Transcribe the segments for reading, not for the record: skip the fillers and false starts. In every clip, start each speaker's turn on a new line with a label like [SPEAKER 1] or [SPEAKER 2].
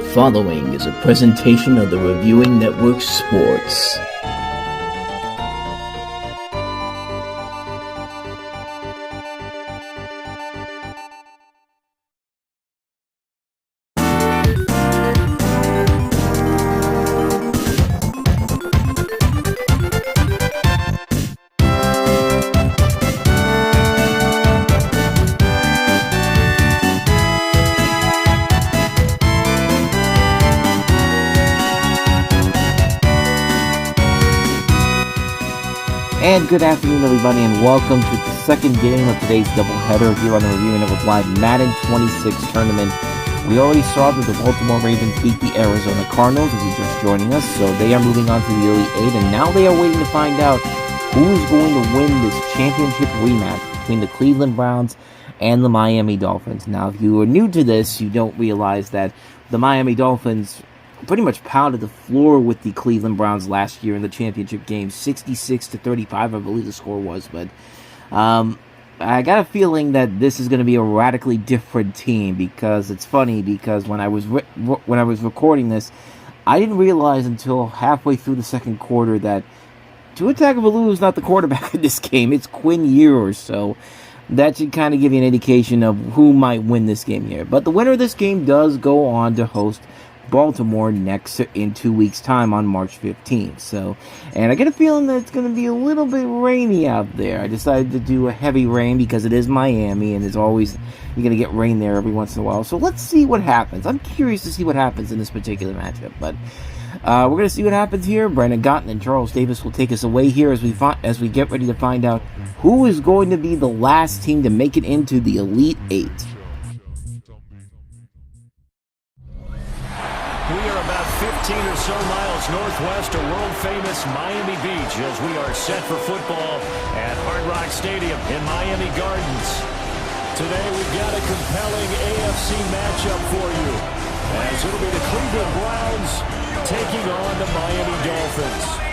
[SPEAKER 1] The following is a presentation of the Reviewing Network Sports. And good afternoon, everybody, and welcome to the second game of today's doubleheader here on the Reviewing Network Live Madden 26 tournament. We already saw that the Baltimore Ravens beat the Arizona Cardinals, if you're just joining us, so they are moving on to the Elite Eight, and now they are waiting to find out who is going to win this championship rematch between the Cleveland Browns and the Miami Dolphins. Now, if you are new to this, you don't realize that the Miami Dolphins pretty much pounded the floor with the Cleveland Browns last year in the championship game, 66-35, I believe the score was. But I got a feeling that this is going to be a radically different team, because it's funny, because when I was recording this, I didn't realize until halfway through the second quarter that Tua Tagovailoa is not the quarterback in this game. It's Quinn Ewers, so that should kind of give you an indication of who might win this game here. But the winner of this game does go on to host Baltimore next in 2 weeks' time on March 15th. And I get a feeling that it's going to be a little bit rainy out there. I decided to do a heavy rain because it is Miami, and it's always, you're going to get rain there every once in a while. So let's see what happens. I'm curious to see what happens in this particular matchup. But we're going to see what happens here. Brandon Gotten and Charles Davis will take us away here as we get ready to find out who is going to be the last team to make it into the Elite Eight.
[SPEAKER 2] We are about 15 or so miles northwest of world-famous Miami Beach as we are set for football at Hard Rock Stadium in Miami Gardens. Today we've got a compelling AFC matchup for you, as it'll be the Cleveland Browns taking on the Miami Dolphins.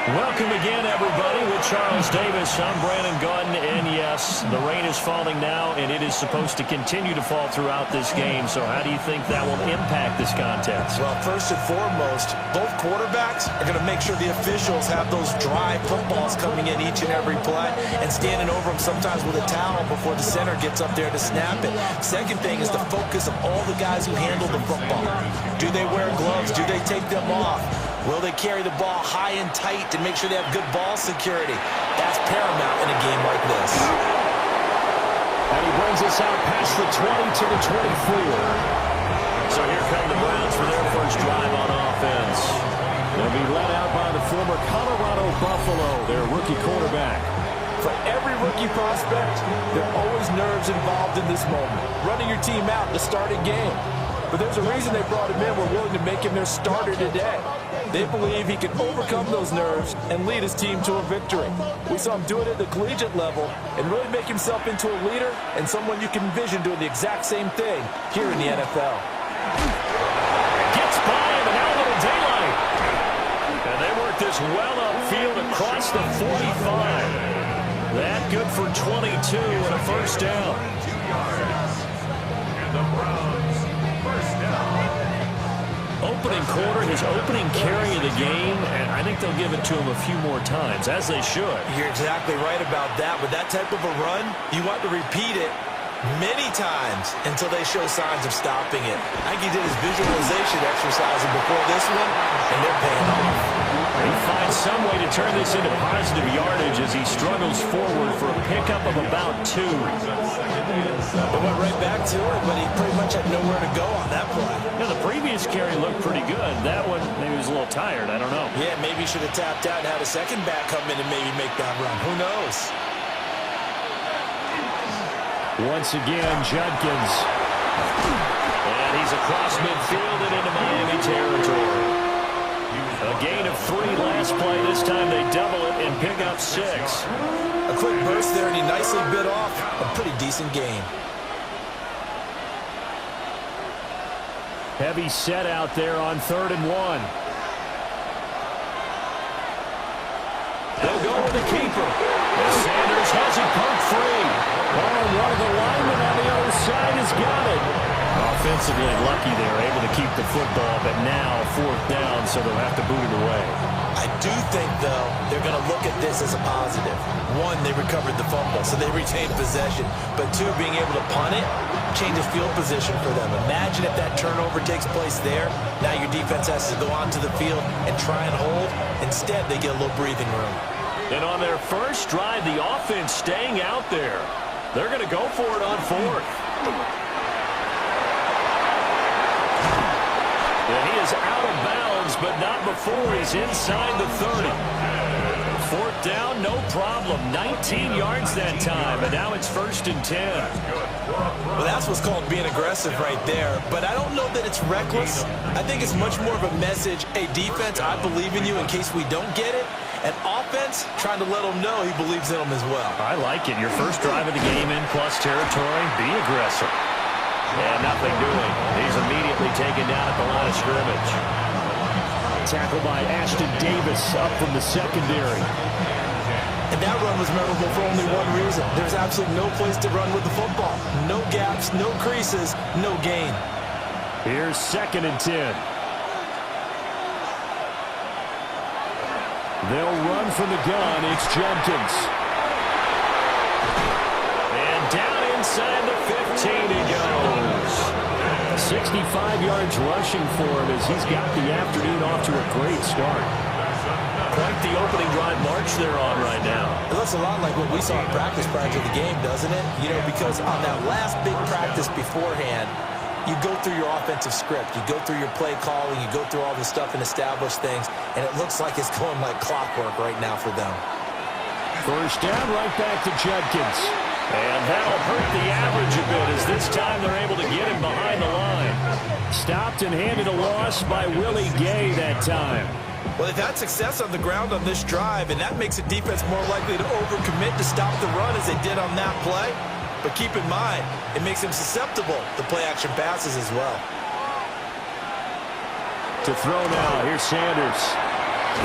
[SPEAKER 2] Welcome again, everybody, with Charles Davis. I'm Brandon Gaudin, and yes, the rain is falling now, and it is supposed to continue to fall throughout this game. So how do you think that will impact this contest?
[SPEAKER 3] Well, first and foremost, both quarterbacks are going to make sure the officials have those dry footballs coming in each and every play and standing over them sometimes with a towel before the center gets up there to snap it. Second thing is the focus of all the guys who handle the football. Do they wear gloves? Do they take them off? Will they carry the ball high and tight to make sure they have good ball security? That's paramount in a game like this.
[SPEAKER 2] And he brings us out past the 20 to the 24. So here come the Browns for their first drive on offense. They'll be led out by the former Colorado Buffalo, their rookie quarterback.
[SPEAKER 3] For every rookie prospect, there are always nerves involved in this moment. Running your team out to start a game. But there's a reason they brought him in. We're willing to make him their starter today. They believe he can overcome those nerves and lead his team to a victory. We saw him do it at the collegiate level and really make himself into a leader and someone you can envision doing the exact same thing here in the NFL.
[SPEAKER 2] Gets by him, and now a little daylight. And they work this well upfield across the 45. That good for 22 and a first down. And the Browns, first down. Opening quarter, his opening carry of the game, and I think they'll give it to him a few more times, as they should.
[SPEAKER 3] You're exactly right about that. With that type of a run, you want to repeat it many times until they show signs of stopping it. I think he did his visualization exercise before this one, and they're paying off.
[SPEAKER 2] He finds some way to turn this into positive yardage as he struggles forward for a pickup of about 2.
[SPEAKER 3] They went right back to it, but he pretty much had nowhere to go on that play.
[SPEAKER 2] Yeah, the previous carry looked pretty good. That one, maybe he was a little tired. I don't know.
[SPEAKER 3] Yeah, maybe he should have tapped out and had a second back come in and maybe make that run. Who knows?
[SPEAKER 2] Once again, Judkins. And he's across midfield and into Miami territory. A gain of 3 last play. This time they double it and pick up 6.
[SPEAKER 3] A quick burst there, and he nicely bit off a pretty decent game.
[SPEAKER 2] Heavy set out there on 3rd and 1. They'll go with the keeper. And Sanders has it poked free. Oh, one of the linemen on the other side has got it. defensively lucky there, able to keep the football, but now 4th down, so they'll have to boot it away.
[SPEAKER 3] I do think, though, they're going to look at this as a positive. One, they recovered the fumble, so they retained possession. But two, being able to punt it changes field position for them. Imagine if that turnover takes place there. Now your defense has to go onto the field and try and hold. Instead, they get a little breathing room.
[SPEAKER 2] And on their first drive, the offense staying out there. They're going to go for it on 4th. And he is out of bounds, but not before he's inside the 30. 4th down, no problem. 19 yards that time, and now it's 1st and 10.
[SPEAKER 3] Well, that's what's called being aggressive right there. But I don't know that it's reckless. I think it's much more of a message. Hey, defense, I believe in you in case we don't get it. And offense, trying to let them know he believes in them as well.
[SPEAKER 2] I like it. Your first drive of the game in plus territory, be aggressive. And nothing doing. He's immediately taken down at the line of scrimmage. Tackled by Ashton Davis up from the secondary.
[SPEAKER 3] And that run was memorable for only one reason. There's absolutely no place to run with the football. No gaps, no creases, no gain.
[SPEAKER 2] Here's 2nd and 10. They'll run from the gun. It's Judkins. And down inside the 15 he goes. 65 yards rushing for him as he's got the afternoon off to a great start. Quite the opening drive march they're on right now.
[SPEAKER 3] It looks a lot like what we saw in practice prior to the game, doesn't it? You know, because on that last big practice beforehand, you go through your offensive script, you go through your play calling, you go through all this stuff and establish things, and it looks like it's going like clockwork right now for them.
[SPEAKER 2] First down, right back to Judkins. And that'll hurt the average a bit as this time they're able to get him behind the line. Stopped and handed a loss by Willie Gay that time.
[SPEAKER 3] Well, they've had success on the ground on this drive, and that makes the defense more likely to overcommit to stop the run as they did on that play. But keep in mind, it makes them susceptible to play-action passes as well.
[SPEAKER 2] To throw now, here's Sanders.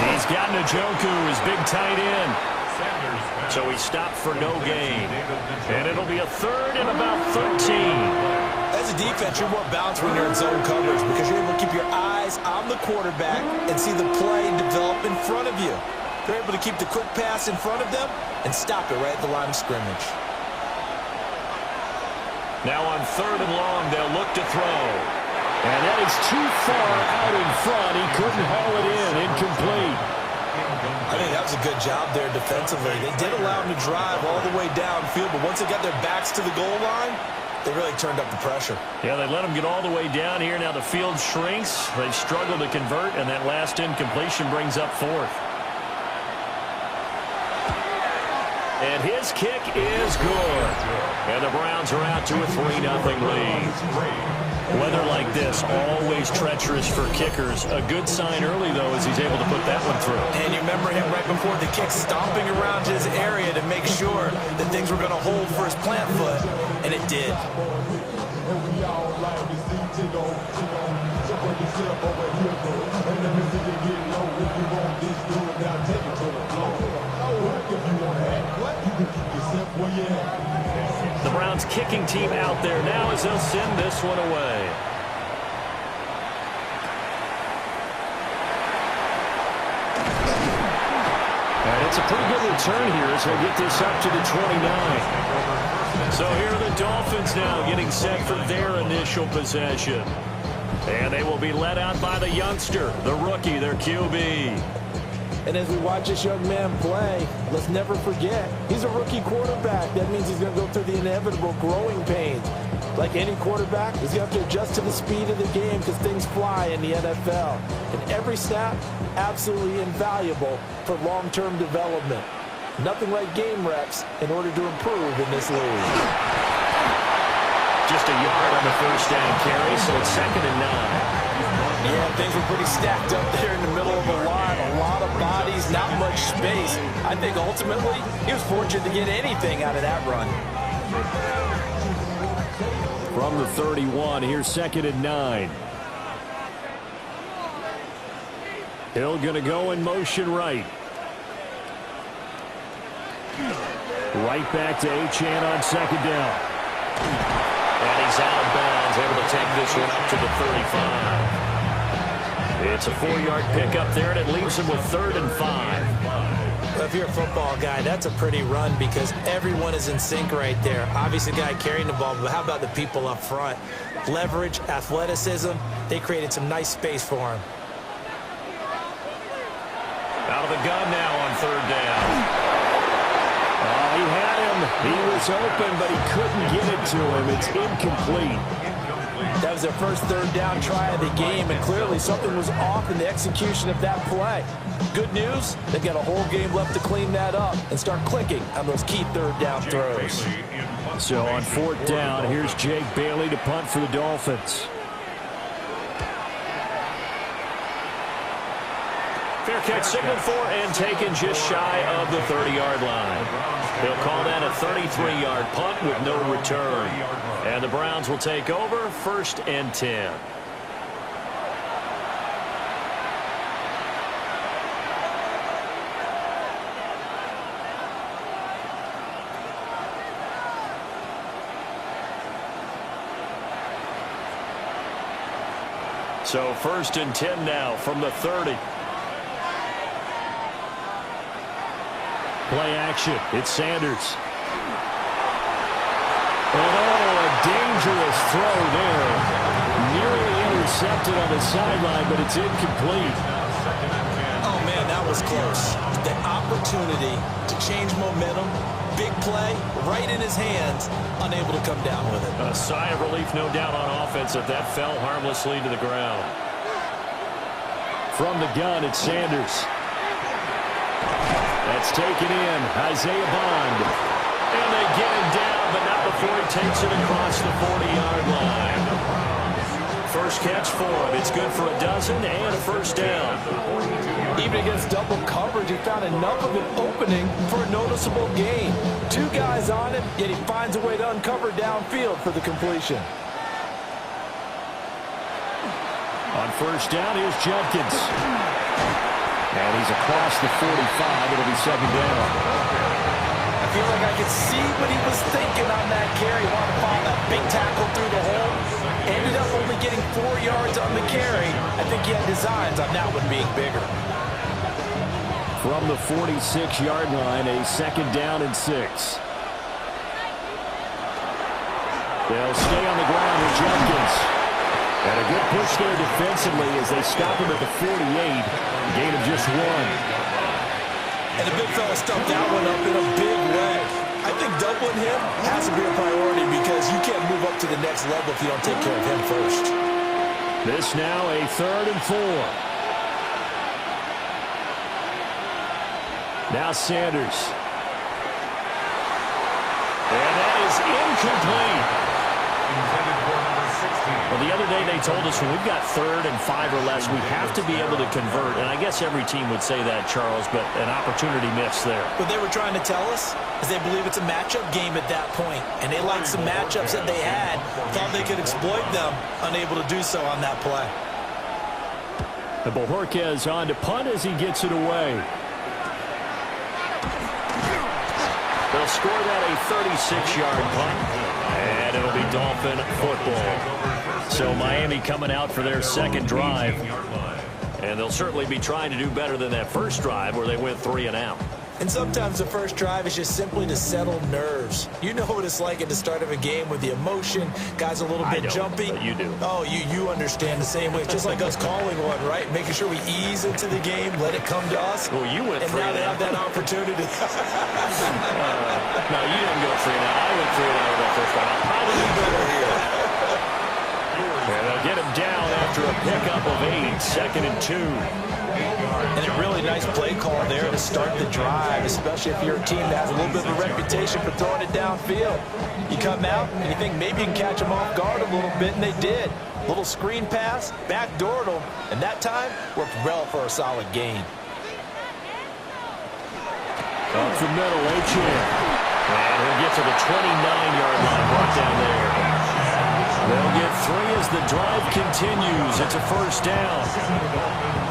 [SPEAKER 2] He's got Njoku, his big tight end. So he stopped for no gain. And it'll be a 3rd and about 13.
[SPEAKER 3] As a defense, you're more balanced when you're in zone coverage because you're able to keep your eyes on the quarterback and see the play develop in front of you. They're able to keep the quick pass in front of them and stop it right at the line of scrimmage.
[SPEAKER 2] Now on 3rd and long, they'll look to throw. And that is too far out in front. He couldn't haul it in. Incomplete.
[SPEAKER 3] I think that was a good job there defensively. They did allow him to drive all the way downfield, but once they got their backs to the goal line, they really turned up the pressure.
[SPEAKER 2] Yeah, they let him get all the way down here. Now the field shrinks. They've struggled to convert, and that last incompletion brings up 4th. And his kick is good. And the Browns are out to a 3-0 lead. Weather like this, always treacherous for kickers. A good sign early, though, as he's able to put that one through.
[SPEAKER 3] And you remember him right before the kick stomping around his area to make sure that things were going to hold for his plant foot, and it did.
[SPEAKER 2] The Browns kicking team out there now as they'll send this one away. And it's a pretty good return here as they'll get this up to the 29. So here are the Dolphins now getting set for their initial possession. And they will be led out by the youngster, the rookie, their QB.
[SPEAKER 3] And as we watch this young man play, let's never forget, he's a rookie quarterback. That means he's going to go through the inevitable growing pains. Like any quarterback, he's going to have to adjust to the speed of the game because things fly in the NFL. And every snap, absolutely invaluable for long-term development. Nothing like game reps in order to improve in this league.
[SPEAKER 2] Just a yard on the first down carry, so it's 2nd and 9.
[SPEAKER 3] Yeah, things were pretty stacked up there in the middle of the line. A lot of bodies, not much space. I think ultimately he was fortunate to get anything out of that run.
[SPEAKER 2] From the 31, here's 2nd and 9. Hill going to go in motion right. Right back to Achane on 2nd down. And he's out of bounds is able to take this one up to the 35. It's a 4-yard pickup there, and it leaves him with 3rd and 5.
[SPEAKER 3] Well, if you're a football guy, that's a pretty run because everyone is in sync right there. Obviously, the guy carrying the ball, but how about the people up front? Leverage, athleticism, they created some nice space for him.
[SPEAKER 2] Out of the gun now on 3rd down. Oh, he had him. He was open, but he couldn't get it to him. It's incomplete.
[SPEAKER 3] That was their first 3rd down try of the game, and clearly something was off in the execution of that play. Good news, they've got a whole game left to clean that up and start clicking on those key 3rd down throws.
[SPEAKER 2] So on 4th down, here's Jake Bailey to punt for the Dolphins. Fair catch signaled for and taken just shy of the 30-yard line. They'll call that a 33-yard punt with no return. And the Browns will take over 1st and 10. So 1st and 10 now from the 30. Play action. It's Sanders. And a dangerous throw there. Nearly intercepted on the sideline, but it's incomplete.
[SPEAKER 3] Oh, man, that was close. The opportunity to change momentum, big play, right in his hands, unable to come down with it.
[SPEAKER 2] A sigh of relief, no doubt, on offense if that fell harmlessly to the ground. From the gun, it's Sanders. That's taken in. Isaiah Bond. And they get him down, but not before he takes it across the 40-yard line. First catch for him. It's good for a dozen and a 1st down.
[SPEAKER 3] Even against double coverage, he found enough of an opening for a noticeable gain. 2 guys on him, yet he finds a way to uncover downfield for the completion.
[SPEAKER 2] On 1st down, here's Judkins. And he's across the 45. It'll be 2nd down.
[SPEAKER 3] I feel like I could see what he was thinking on that carry. He wanted to follow that big tackle through the hole. Ended up only getting 4 yards on the carry. I think he had designs on that one being bigger.
[SPEAKER 2] From the 46-yard line, a 2nd down and 6. They'll stay on the ground with Judkins. And a good push there defensively as they stop him at the 48. Gain of just 1.
[SPEAKER 3] And the big fella stuffed that one up in a big way. I think doubling him has to be a priority because you can't move up to the next level if you don't take care of him first.
[SPEAKER 2] This now a 3rd and 4. Now Sanders. And that is incomplete. Well, the other day they told us when we've got 3rd and 5 or less, we have to be able to convert. And I guess every team would say that, Charles, but an opportunity missed there.
[SPEAKER 3] What they were trying to tell us is they believe it's a matchup game at that point. And they liked some matchups that they had, thought they could exploit them, unable to do so on that play.
[SPEAKER 2] And Bojorquez on to punt as he gets it away. They'll score that a 36-yard punt. And it'll be Dolphin football. So Miami coming out for their 2nd drive. And they'll certainly be trying to do better than that first drive where they went 3 and out.
[SPEAKER 3] And sometimes the first drive is just simply to settle nerves. You know what it's like at the start of a game with the emotion, guys a little bit jumpy.
[SPEAKER 2] But you do.
[SPEAKER 3] Oh, you understand the same way. It's just like us calling one, right? Making sure we ease into the game, let it come to us.
[SPEAKER 2] Well, you went 3 and out.
[SPEAKER 3] And now they have that opportunity.
[SPEAKER 2] No, you didn't go 3 and out. I went 3 and out with that first drive. I'll probably be better here. And they'll get him down after a pickup of 8, 2nd and 2.
[SPEAKER 3] And a really nice play call there to start the drive, especially if you're a team that has a little bit of a reputation for throwing it downfield. You come out and you think maybe you can catch them off guard a little bit, and they did. Little screen pass, backdoored them, and that time worked well for a solid gain.
[SPEAKER 2] Up the middle, H.M. And he'll get to the 29-yard line, brought down there. They'll get 3 as the drive continues. It's a 1st down.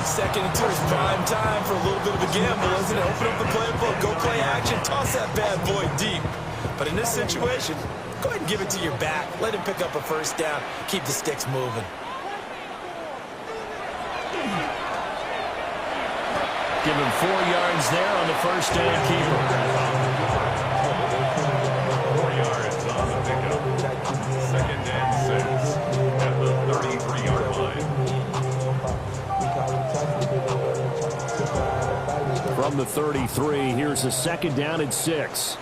[SPEAKER 3] 2nd and 2 is prime time for a little bit of a gamble, isn't it? Open up the playbook, go play action, toss that bad boy deep. But in this situation, go ahead and give it to your back. Let him pick up a first down. Keep the sticks moving.
[SPEAKER 2] Give him 4 yards there on the first down keeper.
[SPEAKER 4] 4 yards on the pickup. 2nd and 6 at the 33-yard line.
[SPEAKER 2] From the 33, here's a 2nd down and 6.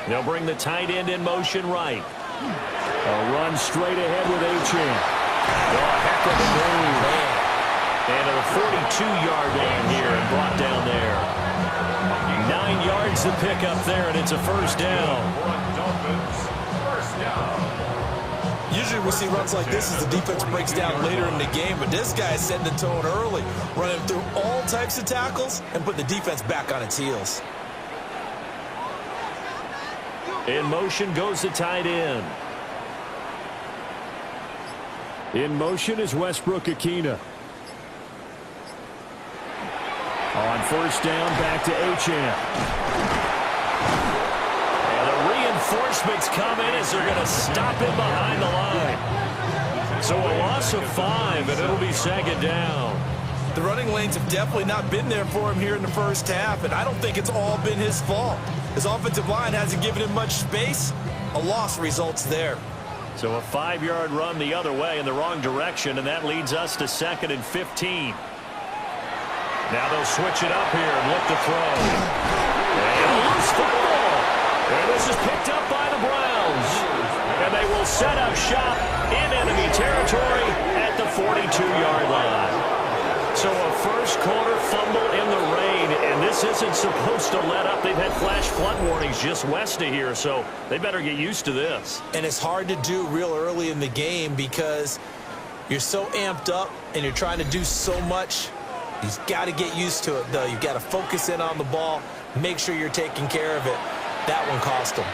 [SPEAKER 2] They'll bring the tight end in motion right. A run straight ahead with Achane. Oh, heck of a move. And a 42-yard line here and brought down there. 9 yards to pick up there, and it's a first down.
[SPEAKER 3] Usually we see runs like this as the defense breaks down later in the game, but this guy is setting the tone early, running through all types of tackles and putting the defense back on its heels.
[SPEAKER 2] In motion goes the tight end. In motion is Westbrook-Ikhine. On first down, back to Achane. And the reinforcements come in as they're going to stop him behind the line. So a loss of 5, and it'll be 2nd down.
[SPEAKER 3] The running lanes have definitely not been there for him here in the first half, and I don't think it's all been his fault. His offensive line hasn't given him much space. A loss results there.
[SPEAKER 2] So a 5-yard run the other way in the wrong direction, and that leads us to 2nd and 15. Now they'll switch it up here and look to throw. And a loose football. And this is picked up by the Browns. And they will set up shop in enemy territory at the 42-yard line. So a first-quarter fumble in the rain, and this isn't supposed to let up. They've had flash flood warnings just west of here, so they better get used to this.
[SPEAKER 3] And it's hard to do real early in the game because you're so amped up and you're trying to do so much. You've got to get used to it, though. You've got to focus in on the ball, make sure you're taking care of it. That one cost him.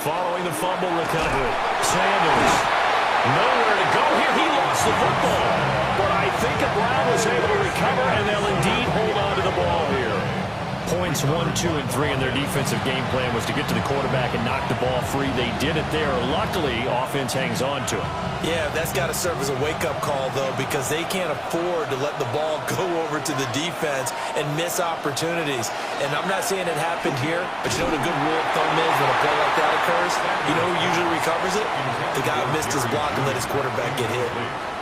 [SPEAKER 2] Following the fumble recovery, Sanders. Nowhere to go here. He lost the football. But I think Brown was able to recover, and they'll indeed hold on to the ball here. Points 1, 2, and 3 in their defensive game plan was to get to the quarterback and knock the ball free. They did it there. Luckily, offense hangs on to it.
[SPEAKER 3] Yeah, that's got to serve as a wake-up call, though, because they can't afford to let the ball go over to the defense and miss opportunities. And I'm not saying it happened here, but you know what a good rule of thumb is when a play like that occurs? You know who usually recovers it? The guy who missed his block and let his quarterback get hit.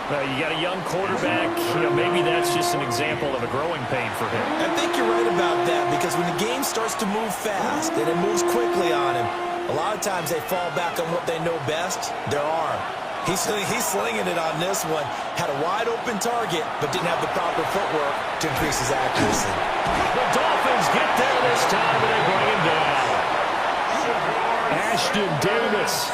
[SPEAKER 2] You got a young quarterback. Maybe that's just an example of a growing pain for him.
[SPEAKER 3] I think you're right about that, because when the game starts to move fast and it moves quickly on him, a lot of times they fall back on what they know best, their arm. He's slinging it on this one. Had a wide-open target, but didn't have the proper footwork to increase his accuracy.
[SPEAKER 2] The Dolphins get there this time, and they bring him down. Ashton Davis.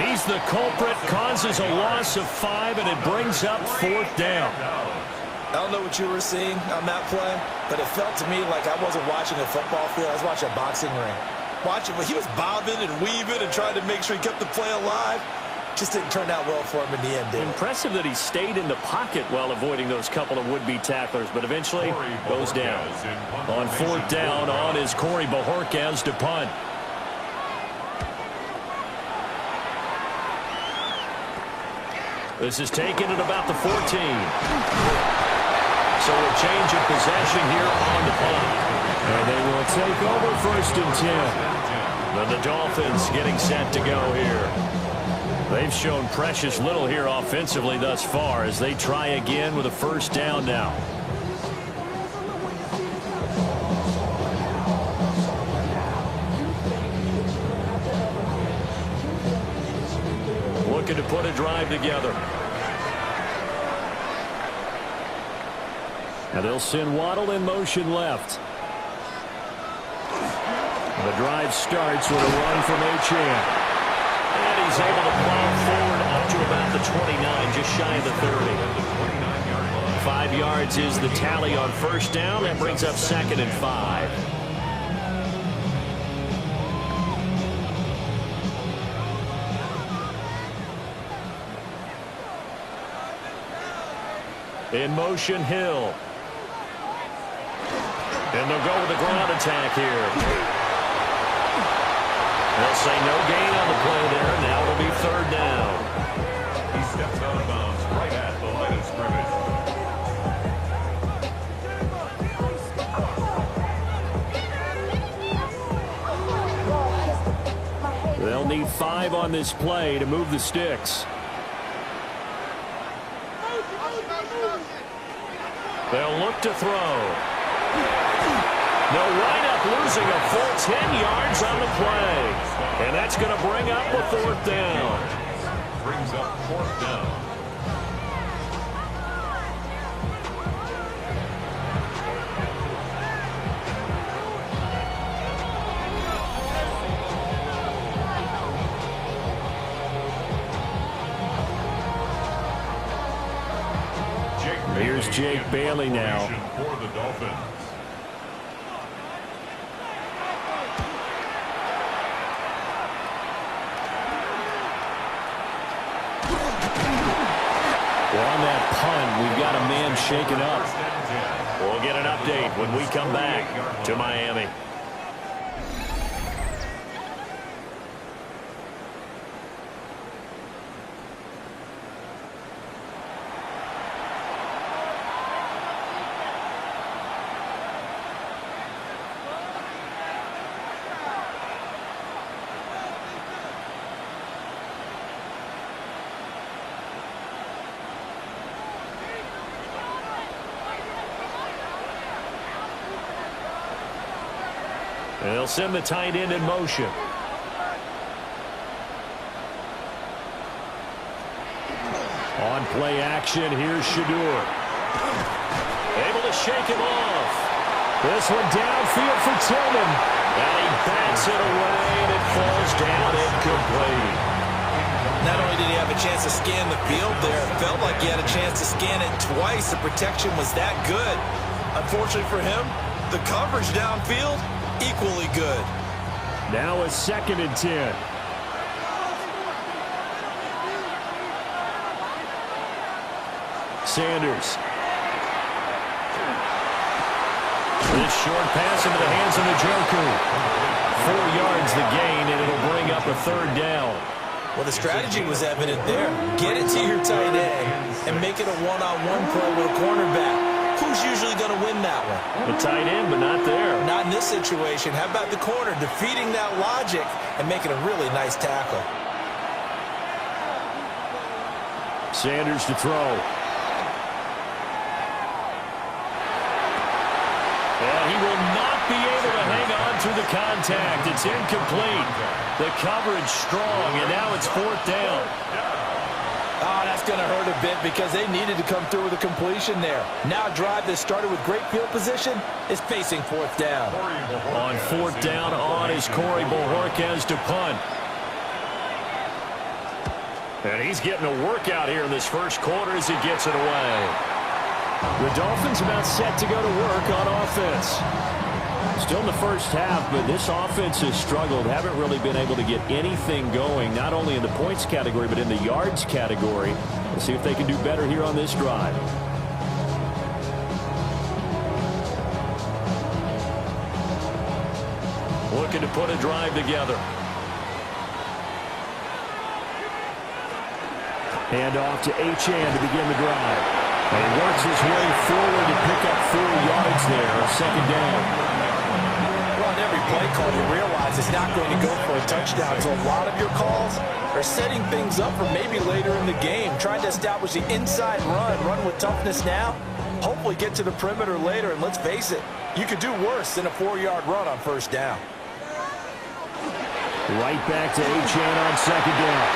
[SPEAKER 2] He's the culprit, causes a loss of 5, and it brings up 4th down.
[SPEAKER 3] I don't know what you were seeing on that play, but it felt to me like I wasn't watching a football field. I was watching a boxing ring. He was bobbing and weaving and trying to make sure he kept the play alive. Just didn't turn out well for him in the end, did it?
[SPEAKER 2] Impressive that he stayed in the pocket while avoiding those couple of would-be tacklers, but eventually goes down. On 4th down, on is Corey Bojorquez to punt. This is taken at about the 14. So a change of possession here on the punt. And they will take over 1st and 10. And the Dolphins getting set to go here. They've shown precious little here offensively thus far as they try again with a 1st down now. Looking to put a drive together. Now they'll send Waddle in motion left. The drive starts with a run from Achane. And he's able to plow forward up to about the 29, just shy of the 30. 5 yards is the tally on first down. That brings up 2nd and 5. In motion, Hill. And they'll go with the ground attack here. They'll say no gain on the play there. Now it'll be 3rd down.
[SPEAKER 4] He steps out of bounds right at the line of scrimmage.
[SPEAKER 2] They'll need 5 on this play to move the sticks. They'll look to throw. They'll wind up losing a full 10 yards on the play. And that's going to bring up a 4th down.
[SPEAKER 4] Brings up 4th down.
[SPEAKER 2] Here's Jake Bailey now.
[SPEAKER 4] For the Dolphins.
[SPEAKER 2] On that punt, we've got a man shaken up. We'll get an update when we come back to Miami. And they'll send the tight end in motion. On play action, here's Shadur. Able to shake him off. This one downfield for Tillman. And he bats it away, and it falls down incomplete.
[SPEAKER 3] Not only did he have a chance to scan the field there, it felt like he had a chance to scan it twice. The protection was that good. Unfortunately for him, the coverage downfield, equally good.
[SPEAKER 2] Now a 2nd and 10. Sanders. This short pass into the hands of Njoku. 4 yards the gain, and it'll bring up a 3rd down.
[SPEAKER 3] Well, the strategy was evident there. Get it to your tight end and make it a one-on-one play with a cornerback. Who's usually going to win that one?
[SPEAKER 2] The tight end, but not there.
[SPEAKER 3] Not in this situation. How about the corner defeating that logic and making a really nice tackle?
[SPEAKER 2] Sanders to throw. And he will not be able to hang on to the contact. It's incomplete. The coverage strong, and now it's 4th down.
[SPEAKER 3] Oh, that's going to hurt a bit because they needed to come through with a completion there. Now a drive that started with great field position is facing 4th down.
[SPEAKER 2] On 4th down on is Corey Bojorquez to punt. And he's getting a workout here in this first quarter as he gets it away. The Dolphins about set to go to work on offense. Still in the first half, but this offense has struggled. Haven't really been able to get anything going, not only in the points category, but in the yards category. We'll see if they can do better here on this drive. Looking to put a drive together. Hand off to Achane to begin the drive. And he works his way forward to pick up 4 yards there, 2nd down.
[SPEAKER 3] Well, on every play call, you realize it's not going to go for a touchdown. So a lot of your calls are setting things up for maybe later in the game, trying to establish the inside run with toughness now, hopefully get to the perimeter later. And let's face it, you could do worse than a 4-yard run on 1st down.
[SPEAKER 2] Right back to Achane on 2nd down.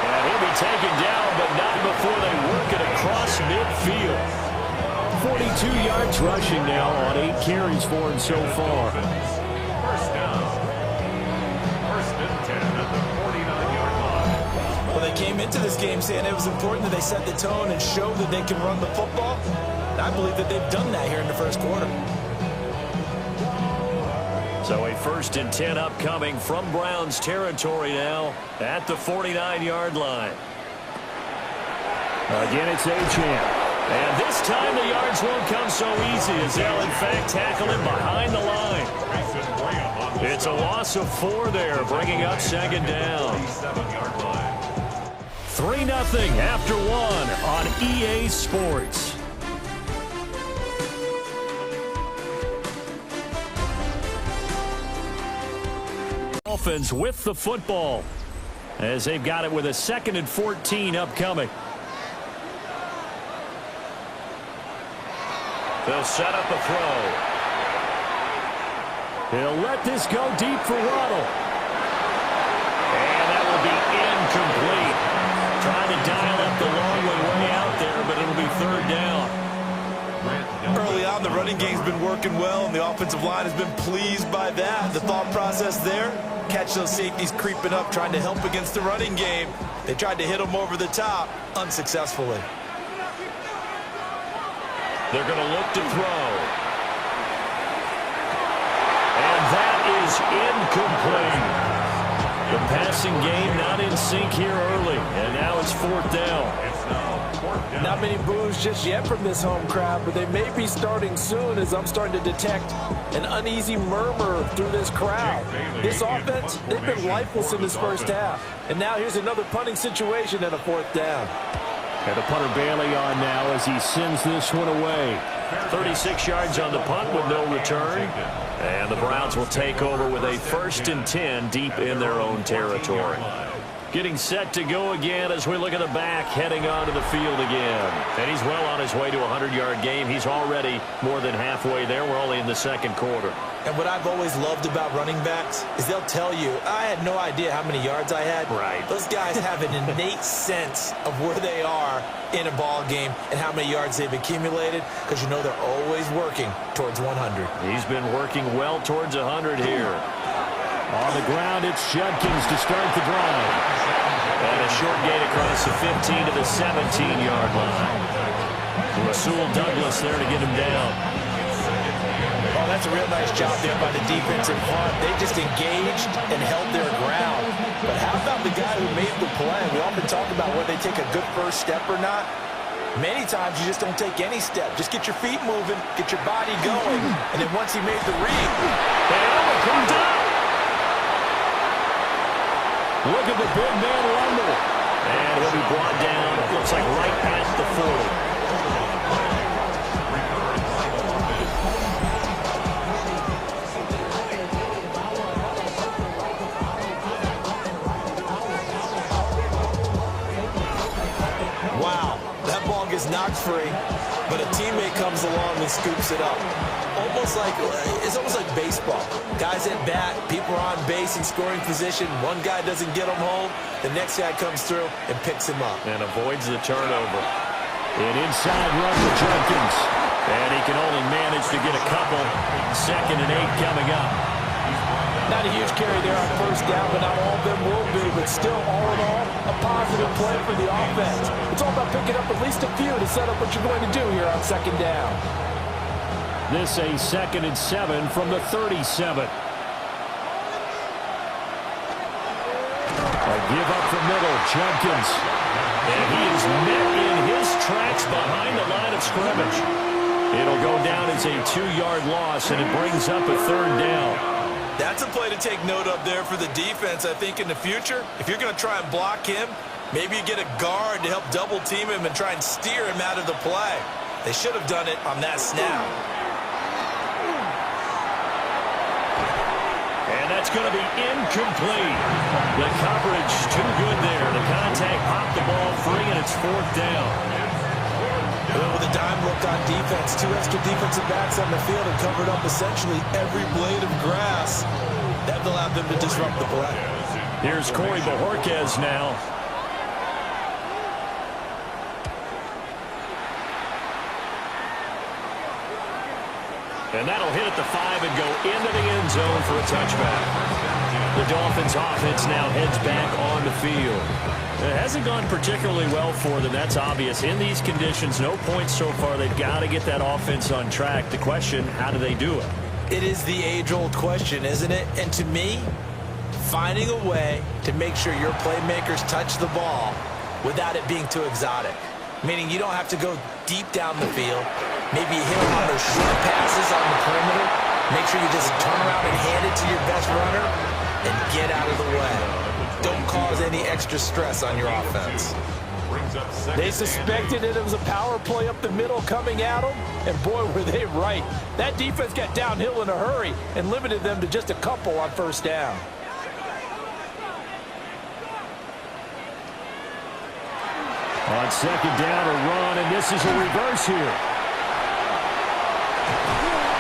[SPEAKER 2] And he'll be taken down, but not before they work it across midfield. 42 yards rushing now on 8 carries for him so far.
[SPEAKER 4] 1st down. 1st and 10 at the 49-yard line.
[SPEAKER 3] Well, they came into this game saying it was important that they set the tone and show that they can run the football. And I believe that they've done that here in the first quarter.
[SPEAKER 2] So a 1st and 10 upcoming from Browns territory now at the 49-yard line. Again, it's Achane. And this time the yards won't come so easy as they'll in fact tackle him behind the line. It's a loss of 4 there, bringing up 2nd down. 3-0 after 1 on EA Sports. Dolphins with the football as they've got it with a 2nd and 14 upcoming. They'll set up a throw. He'll let this go deep for Waddle. And that will be incomplete. Trying to dial up the long way out there, but it'll be 3rd down.
[SPEAKER 3] Early on, the running game's been working well, and the offensive line has been pleased by that. The thought process there, catch those safeties creeping up, trying to help against the running game. They tried to hit them over the top, unsuccessfully.
[SPEAKER 2] They're going to look to throw. And that is incomplete. The passing game not in sync here early, and now it's 4th down.
[SPEAKER 5] Not many boos just yet from this home crowd, but they may be starting soon as I'm starting to detect an uneasy murmur through this crowd. This offense, they've been lifeless in this first half. And now here's another punting situation and a 4th down.
[SPEAKER 2] And the punter Bailey on now as he sends this one away. 36 yards on the punt with no return. And the Browns will take over with a 1st and 10 deep in their own territory. Getting set to go again as we look at the back heading onto the field again. And he's well on his way to a 100-yard game. He's already more than halfway there. We're only in the 2nd quarter.
[SPEAKER 3] And what I've always loved about running backs is they'll tell you, I had no idea how many yards I had.
[SPEAKER 2] Right.
[SPEAKER 3] Those guys have an innate sense of where they are in a ball game and how many yards they've accumulated, because you know they're always working towards 100.
[SPEAKER 2] He's been working well towards 100 here. On the ground, it's Judkins to start the drive. And a short gain across the 15 to the 17-yard line. Rasul Douglas there to get him down.
[SPEAKER 3] Oh, that's a real nice job there by the defensive front. They just engaged and held their ground. But how about the guy who made the play? We often talk about whether they take a good first step or not. Many times you just don't take any step. Just get your feet moving, get your body going. And then once he made the read,
[SPEAKER 2] come down. Look at the big man rumble. And he'll be brought down, it looks like right at the 40.
[SPEAKER 3] wow, that ball gets knocked free, but a teammate comes along and scoops it up. It's almost like baseball. Guys at bat, people are on base in scoring position. One guy doesn't get him home. The next guy comes through and picks him up.
[SPEAKER 2] And avoids the turnover. An inside run for Judkins. And he can only manage to get a couple. 2nd and 8 coming up.
[SPEAKER 5] Not a huge carry there on 1st down, but not all of them will be. But still, all in all, a positive play for the offense. It's all about picking up at least a few to set up what you're going to do here on 2nd down.
[SPEAKER 2] This a 2nd and 7 from the 37. A give up the middle, Judkins. And he is met in his tracks behind the line of scrimmage. It'll go down as a 2-yard loss, and it brings up a 3rd down.
[SPEAKER 3] That's a play to take note of there for the defense, I think, in the future. If you're going to try and block him, maybe you get a guard to help double team him and try and steer him out of the play. They should have done it on that snap.
[SPEAKER 2] And that's going to be incomplete. The coverage too good there. The contact popped the ball free, and it's 4th down.
[SPEAKER 3] Well, with a dime look on defense, 2 extra defensive backs on the field and covered up essentially every blade of grass. That allowed them to disrupt the play.
[SPEAKER 2] Here's Corey Bojorquez now. And that'll hit at the 5 and go into the end zone for a touchback. The Dolphins offense now heads back on the field. It hasn't gone particularly well for them. That's obvious. In these conditions, no points so far. They've got to get that offense on track. The question, how do they do it?
[SPEAKER 3] It is the age-old question, isn't it? And to me, finding a way to make sure your playmakers touch the ball without it being too exotic. Meaning you don't have to go deep down the field. Maybe you hit them on those short passes on the perimeter. Make sure you just turn around and hand it to your best runner and get out of the way. Don't cause any extra stress on your offense.
[SPEAKER 5] They suspected it was a power play up the middle coming at them, and boy, were they right. That defense got downhill in a hurry and limited them to just a couple on first down.
[SPEAKER 2] On second down, a run, and this is a reverse here.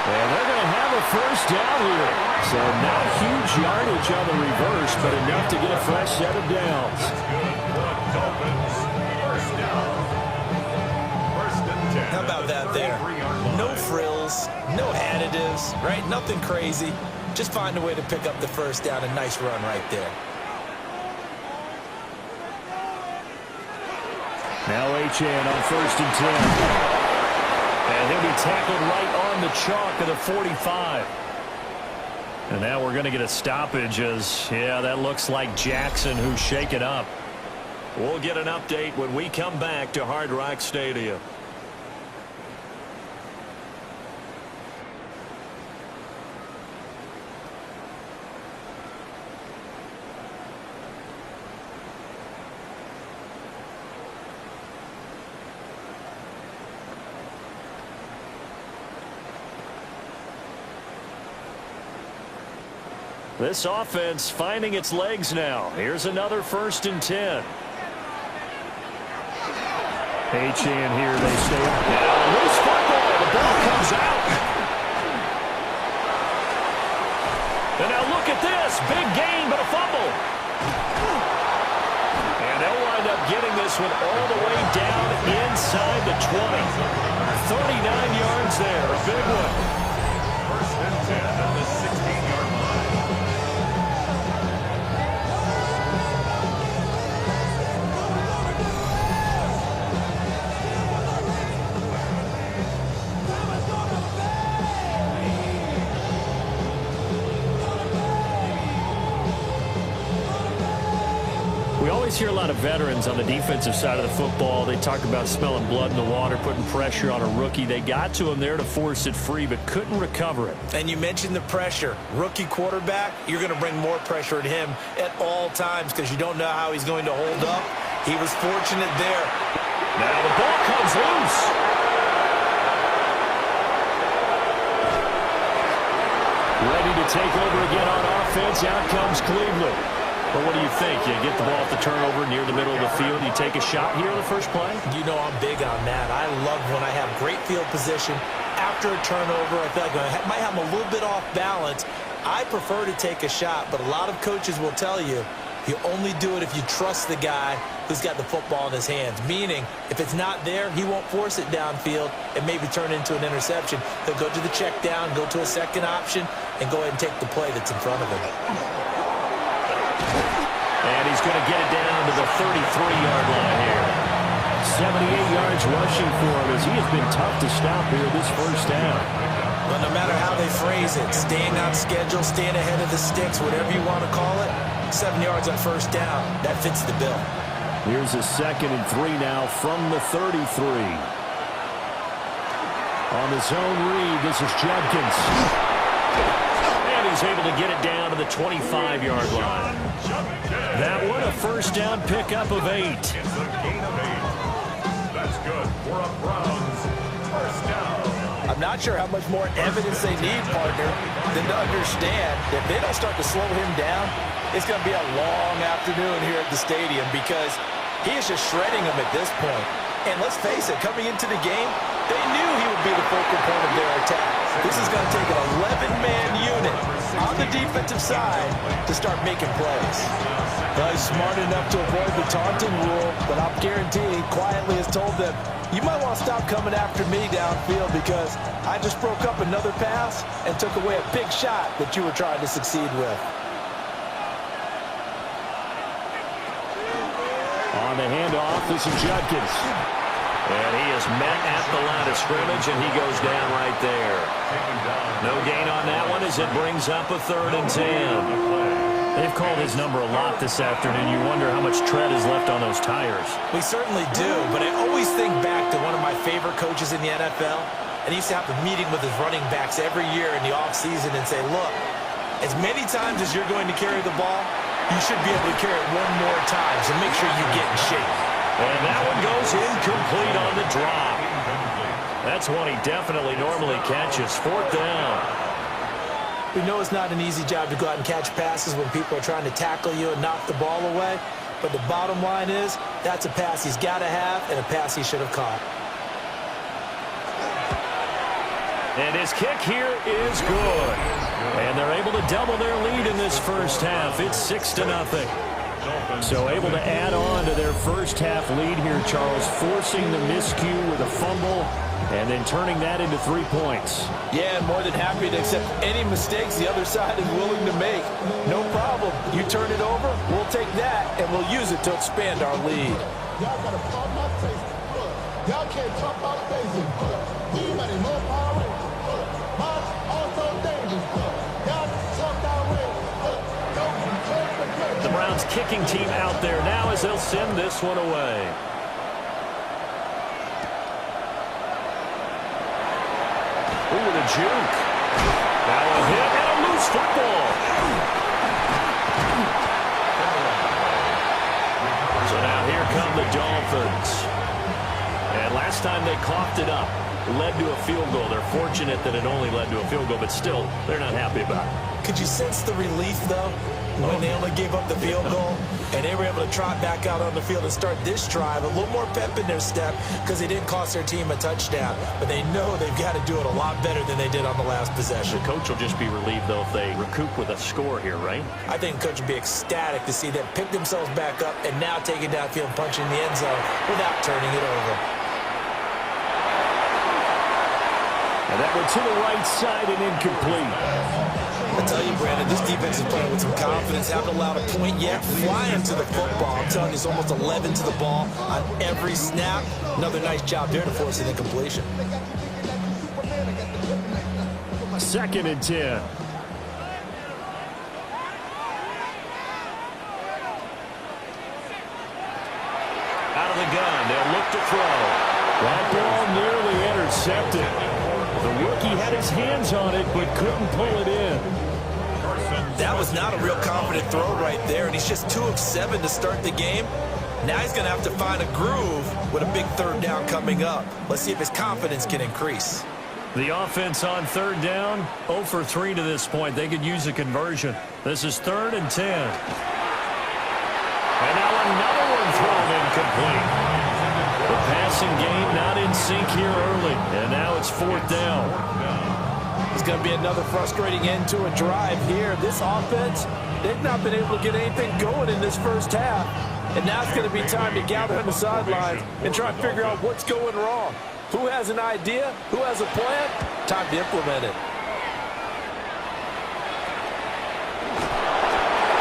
[SPEAKER 2] And they're going to have a first down here. So not huge yardage on the reverse, but enough to get a fresh set of downs.
[SPEAKER 3] How about that there? No frills, no additives, right? Nothing crazy. Just find a way to pick up the first down. A nice run right there.
[SPEAKER 2] Now Achane on first and 10. And he'll be tackled right on the chalk of the 45. And now we're going to get a stoppage as, yeah, that looks like Jackson who's shaken up. We'll get an update when we come back to Hard Rock Stadium. This offense finding its legs now. Here's another first and 10. Achane here, they stay up. Now, loose football. The ball comes out. And now look at this. Big gain, but a fumble. And they'll wind up getting this one all the way down inside the 20. 39 yards there. A big one.
[SPEAKER 4] First and 10 at the 16-yard line.
[SPEAKER 2] We always hear a lot of veterans on the defensive side of the football. They talk about smelling blood in the water, putting pressure on a rookie. They got to him there to force it free, but couldn't recover it.
[SPEAKER 3] And you mentioned the pressure. Rookie quarterback, you're going to bring more pressure at him at all times because you don't know how he's going to hold up. He was fortunate there.
[SPEAKER 2] Now the ball comes loose. Ready to take over again on offense. Out comes Cleveland. But what do you think? You get the ball off the turnover near the middle of the field. You take a shot here in the first play?
[SPEAKER 3] You know I'm big on that. I love when I have great field position. After a turnover, I feel like I might have them a little bit off balance. I prefer to take a shot, but a lot of coaches will tell you, you only do it if you trust the guy who's got the football in his hands. Meaning, if it's not there, he won't force it downfield and maybe turn into an interception. He'll go to the check down, go to a second option, and go ahead and take the play that's in front of him.
[SPEAKER 2] And he's going to get it down to the 33-yard line here. 78 yards rushing for him as he has been tough to stop here this first down.
[SPEAKER 3] But no matter how they phrase it, staying on schedule, staying ahead of the sticks, whatever you want to call it, 7 yards on first down, that fits the bill.
[SPEAKER 2] Here's a 2nd and 3 now from the 33. On the zone read, this is Judkins. And he's able to get it down to the 25-yard line. That one, a first down pickup of 8.
[SPEAKER 4] It's a gain of 8. That's good for a Browns first down.
[SPEAKER 5] I'm not sure how much more evidence they need, partner, than to understand that if they don't start to slow him down, it's going to be a long afternoon here at the stadium because he is just shredding them at this point. And let's face it, coming into the game, they knew he would be the focal point of their attack. This is going to take an 11-man unit on the defensive side to start making plays.
[SPEAKER 3] Well, he's smart enough to avoid the taunting rule, but I'm guaranteeing quietly has told them, you might want to stop coming after me downfield because I just broke up another pass and took away a big shot that you were trying to succeed with.
[SPEAKER 2] On the handoff, this is Judkins. And he is met at the line of scrimmage, and he goes down right there. No gain on that one as it brings up a 3rd and 10. They've called his number a lot this afternoon. You wonder how much tread is left on those tires.
[SPEAKER 3] We certainly do, but I always think back to one of my favorite coaches in the NFL, and he used to have a meeting with his running backs every year in the offseason and say, look, as many times as you're going to carry the ball, you should be able to carry it one more time, so make sure you get in shape.
[SPEAKER 2] And that one goes incomplete on the drop. That's one he definitely normally catches. 4th down.
[SPEAKER 3] We know it's not an easy job to go out and catch passes when people are trying to tackle you and knock the ball away, but the bottom line is that's a pass he's got to have and a pass he should have caught.
[SPEAKER 2] And his kick here is good. And they're able to double their lead in this first half. It's 6-0. So able to add on to their first half lead here, Charles, forcing the miscue with a fumble and then turning that into 3 points.
[SPEAKER 5] Yeah, more than happy to accept any mistakes the other side is willing to make. No problem. You turn it over, we'll take that, and we'll use it to expand our lead.
[SPEAKER 6] Y'all got to pump my face. Y'all can't talk about facing. Anybody more power? Also dangerous. Y'all talk that way.
[SPEAKER 2] The Browns kicking team out there now as they'll send this one away. Ooh, with a juke. Now a hit and a loose football. So now here come the Dolphins. And last time they coughed it up, led to a field goal. They're fortunate that it only led to a field goal, but still, they're not happy about it.
[SPEAKER 3] Could you sense the relief, though, when they only gave up the field goal and they were able to trot back out on the field and start this drive? A little more pep in their step because they didn't cost their team a touchdown, but they know they've got to do it a lot better than they did on the last possession.
[SPEAKER 2] The coach will just be relieved, though, if they recoup with a score here, right?
[SPEAKER 3] I think the coach would be ecstatic to see them pick themselves back up and now take it downfield and punch in the end zone without turning it over.
[SPEAKER 2] And that went to the right side and incomplete.
[SPEAKER 3] I tell you, Brandon, this defense is playing with some confidence. Haven't allowed a point yet. Flying to the football. I'm telling you, it's almost 11 to the ball on every snap. Another nice job there to force an incompletion.
[SPEAKER 2] 2nd and 10. Out of the gun, they'll look to throw. That ball nearly intercepted. The rookie had his hands on it, but couldn't pull it in.
[SPEAKER 3] That was not a real confident throw right there, and he's just 2 of 7 to start the game. Now he's going to have to find a groove with a big 3rd down coming up. Let's see if his confidence can increase.
[SPEAKER 2] The offense on 3rd down, 0 for 3 to this point. They could use a conversion. This is 3rd and 10. And now another one thrown incomplete. The passing game not in sync here early, and now it's 4th down.
[SPEAKER 5] It's going to be another frustrating end to a drive here. This offense, they've not been able to get anything going in this first half. And now it's going to be time to gather on the sidelines and try and figure out what's going wrong. Who has an idea? Who has a plan? Time to implement it.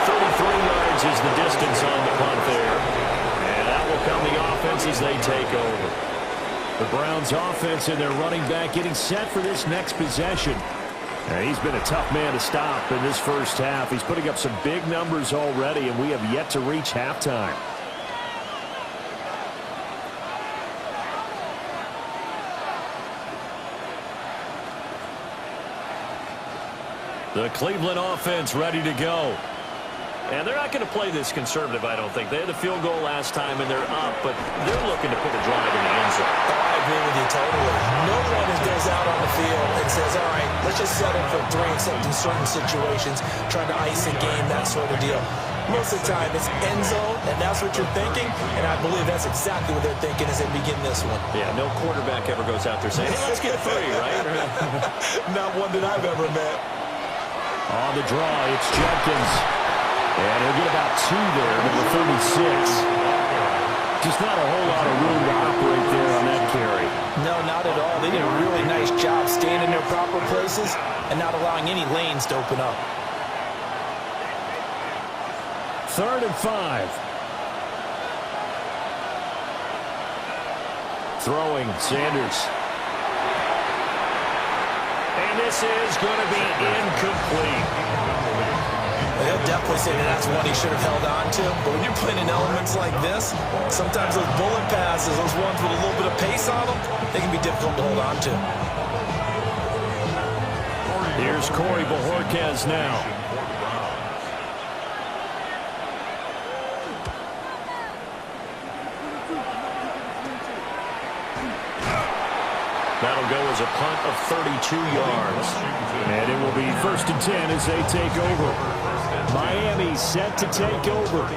[SPEAKER 2] 33 yards is the distance on the punt there. And that will come the offense as they take over. The Browns offense and their running back getting set for this next possession. And he's been a tough man to stop in this first half. He's putting up some big numbers already, and we have yet to reach halftime. The Cleveland offense ready to go. And they're not going to play this conservative, I don't think. They had a field goal last time, and they're up, but they're looking to put a drive in the end zone.
[SPEAKER 3] I agree with you totally. No one goes out on the field and says, all right, let's just settle for 3 except in certain situations, trying to ice a game, that sort of deal. Most of the time, it's end zone, and that's what you're thinking, and I believe that's exactly what they're thinking as they begin this one.
[SPEAKER 2] Yeah, no quarterback ever goes out there saying, hey, let's get 3, right?
[SPEAKER 3] Not one that I've ever met.
[SPEAKER 2] On the draw, it's Judkins. And he'll get about 2 there, number 36. Just not a whole lot of room to operate there on that carry.
[SPEAKER 5] No, not at all. They did a really nice job staying in their proper places and not allowing any lanes to open up.
[SPEAKER 2] 3rd and 5. throwing. Sanders. And this is going to be incomplete.
[SPEAKER 3] They'll definitely say that that's one he should have held on to. But when you're playing in elements like this, sometimes those bullet passes, those ones with a little bit of pace on them, they can be difficult to hold on to.
[SPEAKER 2] Here's Corey Bojorquez now. That'll go as a punt of 32 yards. And it will be 1st and 10 as they take over. Miami set to take over.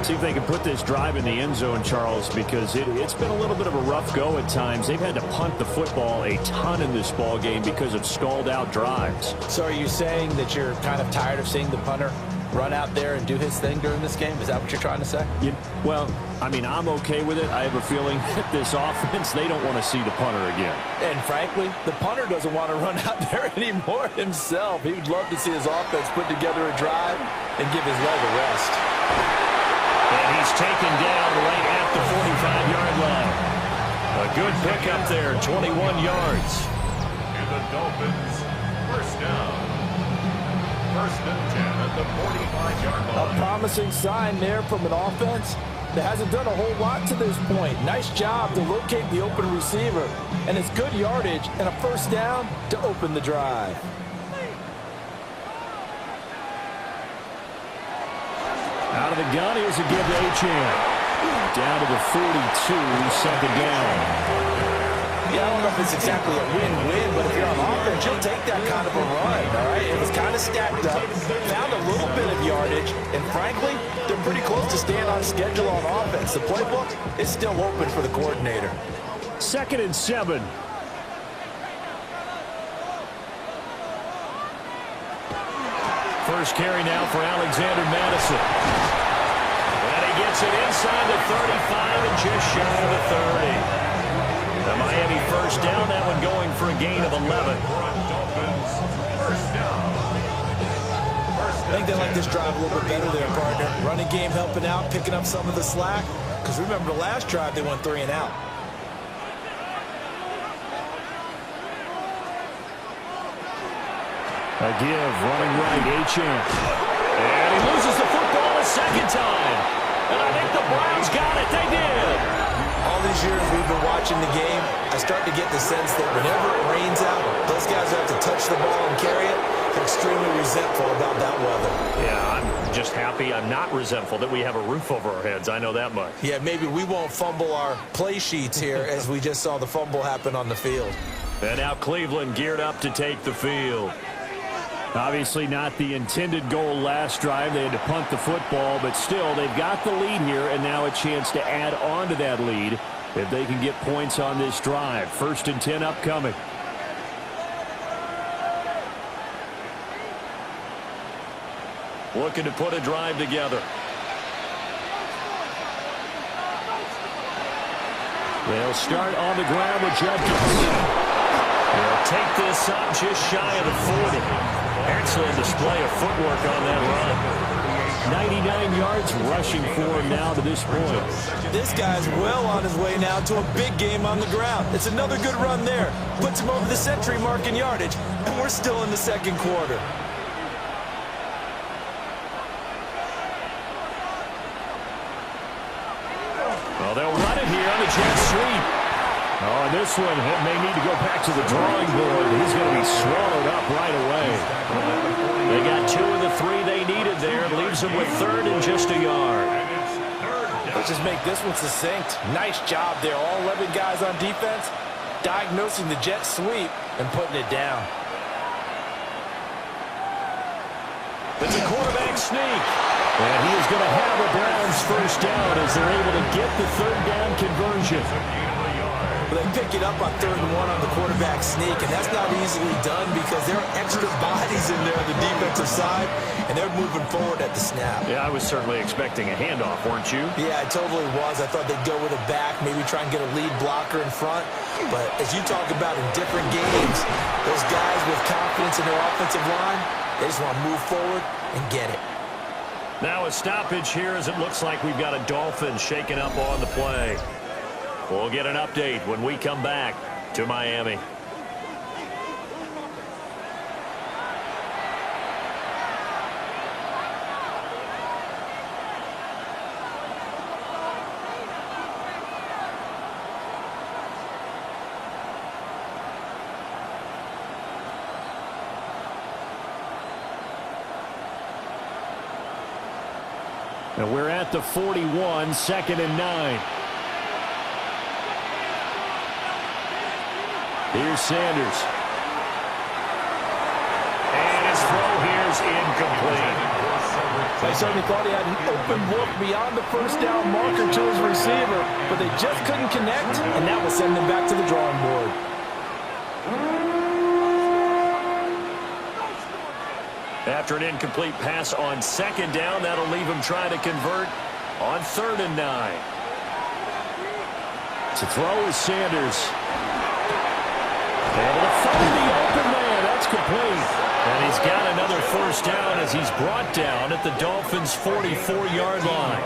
[SPEAKER 2] See if they can put this drive in the end zone, Charles, because it's been a little bit of a rough go at times. They've had to punt the football a ton in this ball game because of stalled-out drives.
[SPEAKER 5] So are you saying that you're kind of tired of seeing the punter run out there and do his thing during this game? Is that what you're trying to say?
[SPEAKER 2] Well, I mean, I'm okay with it. I have a feeling that this offense, they don't want to see the punter again.
[SPEAKER 5] And frankly, the punter doesn't want to run out there anymore himself. He would love to see his offense put together a drive and give his leg a rest.
[SPEAKER 2] And he's taken down right at the 45-yard line. A good pickup there, 21 yards.
[SPEAKER 4] And the Dolphins, first down. 1st and 10 at the 45-yard line.
[SPEAKER 5] A promising sign there from an offense that hasn't done a whole lot to this point. Nice job to locate the open receiver. And it's good yardage and a 1st down to open the drive.
[SPEAKER 2] Out of the gun, here's a give to Achane. Down to the 42, 2nd down.
[SPEAKER 5] Yeah, I don't know if it's exactly a win-win, but if you're on offense, you'll take that kind of a run, all right? It was kind of stacked up, found a little bit of yardage, and frankly, they're pretty close to staying on schedule on offense. The playbook is still open for the coordinator.
[SPEAKER 2] 2nd and 7. First carry now for Alexander Madison. And he gets it inside the 35 and just shy of the 30. The Miami 1st down, that one going for a gain of 11.
[SPEAKER 3] I think they like this drive a little bit better there, partner. Running game helping out, picking up some of the slack. Because remember the last drive, they went 3 and out.
[SPEAKER 2] A give, running right, Achane. And he loses the football a 2nd time. And I think the Browns got it. They did.
[SPEAKER 3] All these years we've been watching the game, I start to get the sense that whenever it rains out, those guys who have to touch the ball and carry it, they're extremely resentful about that weather.
[SPEAKER 2] Yeah, I'm just happy I'm not resentful that we have a roof over our heads. I know that much.
[SPEAKER 3] Yeah, maybe we won't fumble our play sheets here as we just saw the fumble happen on the field.
[SPEAKER 2] And now Cleveland geared up to take the field. Obviously not the intended goal last drive. They had to punt the football, but still, they've got the lead here, and now a chance to add on to that lead if they can get points on this drive. 1st and 10 upcoming. Looking to put a drive together. They'll start on the ground with Jenkins. They'll take this up just shy of the 40. Excellent display of footwork on that run. 99 yards rushing for him now to this point.
[SPEAKER 3] This guy's well on his way now to a big game on the ground. It's another good run there. Puts him over the century mark in yardage, and we're still in the 2nd quarter.
[SPEAKER 2] Well, they'll run it here on the jet sweep. Oh, and this one may need to go back to the drawing board. He's going to be swallowed up right away. They got 2 of the 3 they needed there. It leaves them with 3rd and just a yard.
[SPEAKER 5] Let's just make this one succinct. Nice job there. All 11 guys on defense diagnosing the jet sweep and putting it down.
[SPEAKER 2] It's a quarterback sneak. And he is going to have a Browns 1st down as they're able to get the 3rd down conversion.
[SPEAKER 3] They pick it up on 3rd and 1 on the quarterback sneak, and that's not easily done because there are extra bodies in there on the defensive side, and they're moving forward at the snap.
[SPEAKER 2] Yeah, I was certainly expecting a handoff, weren't you?
[SPEAKER 3] Yeah, I totally was. I thought they'd go with a back, maybe try and get a lead blocker in front. But as you talk about in different games, those guys with confidence in their offensive line, they just want to move forward and get it.
[SPEAKER 2] Now a stoppage here as it looks like we've got a Dolphin shaken up on the play. We'll get an update when we come back to Miami. And we're at the 41, 2nd and 9. Here's Sanders. And his throw here is incomplete.
[SPEAKER 5] I certainly thought he had an open look beyond the first down marker to his receiver, but they just couldn't connect, and that will send them back to the drawing board.
[SPEAKER 2] After an incomplete pass on 2nd down, that'll leave him trying to convert on 3rd and 9. To throw is Sanders. Able to find the open man. That's complete. And he's got another first down as he's brought down at the Dolphins' 44-yard line.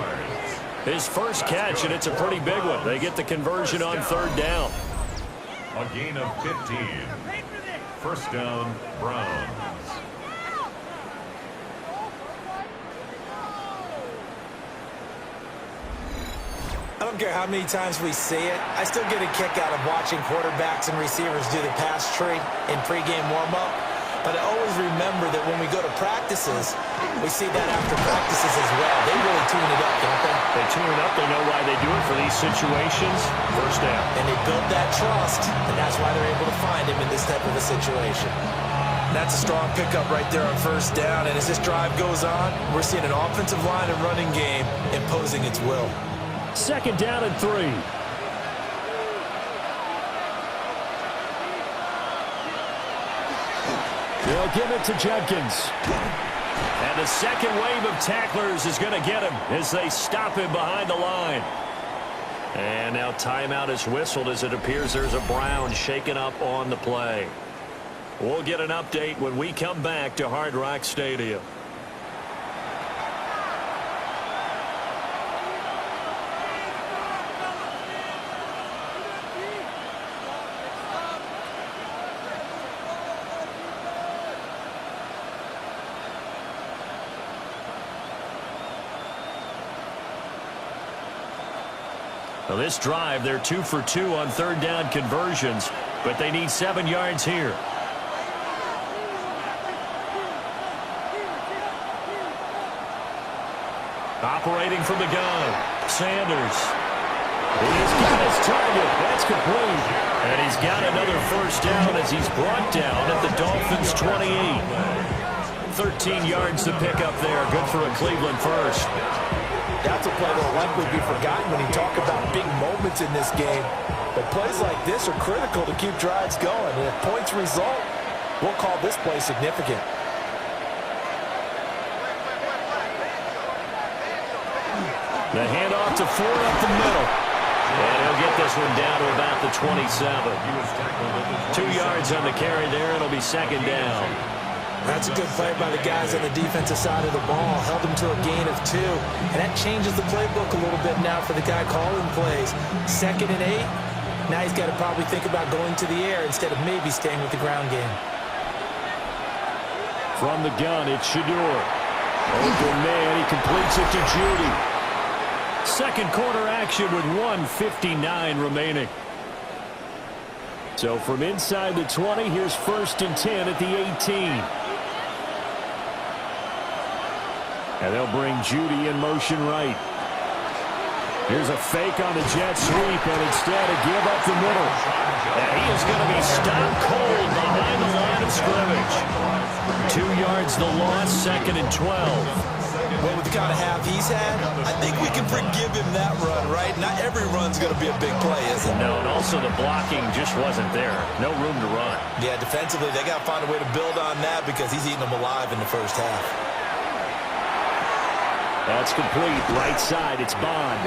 [SPEAKER 2] His first catch, and it's a pretty big one. They get the conversion on 3rd down.
[SPEAKER 4] A gain of 15. First down, Browns.
[SPEAKER 3] I don't care how many times we see it, I still get a kick out of watching quarterbacks and receivers do the pass tree in pregame warm-up. But I always remember that when we go to practices, we see that after practices as well. They really tune it up, don't they?
[SPEAKER 2] They tune it up. They know why they do it for these situations. First down.
[SPEAKER 3] And they build that trust, and that's why they're able to find him in this type of a situation. That's a strong pickup right there on first down. And as this drive goes on, we're seeing an offensive line and running game imposing its will.
[SPEAKER 2] 2nd down and 3. They'll give it to Jenkins. And the second wave of tacklers is going to get him as they stop him behind the line. And now timeout is whistled as it appears there's a Brown shaken up on the play. We'll get an update when we come back to Hard Rock Stadium. Now this drive, they're 2 for 2 on 3rd down conversions, but they need 7 yards here. Operating from the gun, Sanders. He's got his target. That's complete. And he's got another first down as he's brought down at the Dolphins' 28. 13 yards to pick up there. Good for a Cleveland first.
[SPEAKER 5] That's a play that will likely be forgotten when you talk about big moments in this game. But plays like this are critical to keep drives going. And if points result, we'll call this play significant.
[SPEAKER 2] The handoff to Ford up the middle. And he'll get this one down to about the 27. 2 yards on the carry there. It'll be 2nd down.
[SPEAKER 3] That's a good play by the guys on the defensive side of the ball. Held them to a gain of 2. And that changes the playbook a little bit now for the guy calling plays. 2nd and 8. Now he's got to probably think about going to the air instead of maybe staying with the ground game.
[SPEAKER 2] From the gun, it's Shador. Open man, he completes it to Judy. Second quarter action with 1:59 remaining. So from inside the 20, here's 1st and 10 at the 18. And they'll bring Judy in motion right. Here's a fake on the jet sweep, and instead a give up the middle. And he is going to be stopped cold behind the line of scrimmage. 2 yards the loss, 2nd and 12.
[SPEAKER 3] Well, with the kind of half he's had, I think we can forgive him that run, right? Not every run's going to be a big play, is it?
[SPEAKER 2] No, and also the blocking just wasn't there. No room to run.
[SPEAKER 3] Yeah, defensively, they got to find a way to build on that because he's eating them alive in the first half.
[SPEAKER 2] That's complete. Right side, it's Bond.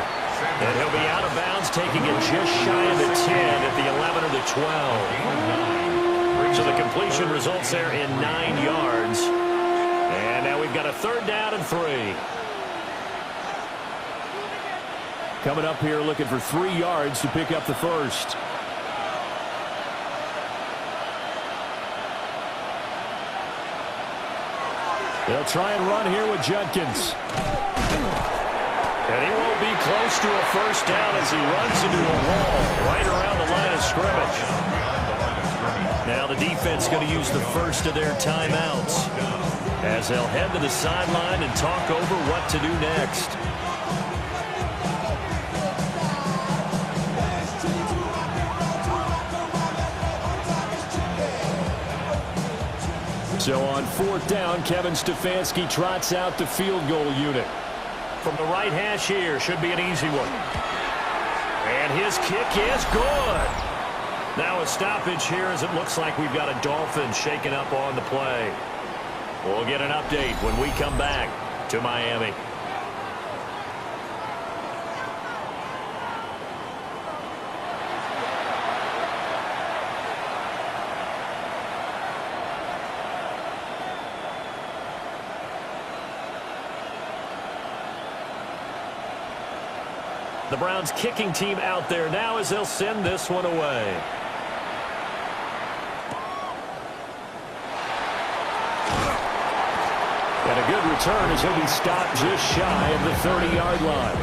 [SPEAKER 2] And he'll be out of bounds, taking it just shy of the 10 at the 11 or the 12. So the completion results there in 9 yards. And now we've got a 3rd down and 3. Coming up here looking for 3 yards to pick up the first. They'll try and run here with Judkins. And he won't be close to a first down as he runs into a wall right around the line of scrimmage. Now the defense going to use the first of their timeouts as they'll head to the sideline and talk over what to do next. So on 4th down, Kevin Stefanski trots out the field goal unit. From the right hash here, should be an easy one. And his kick is good. Now a stoppage here as it looks like we've got a Dolphin shaking up on the play. We'll get an update when we come back to Miami. The Browns kicking team out there now as they'll send this one away. And a good return as he'll be stopped just shy of the 30-yard line.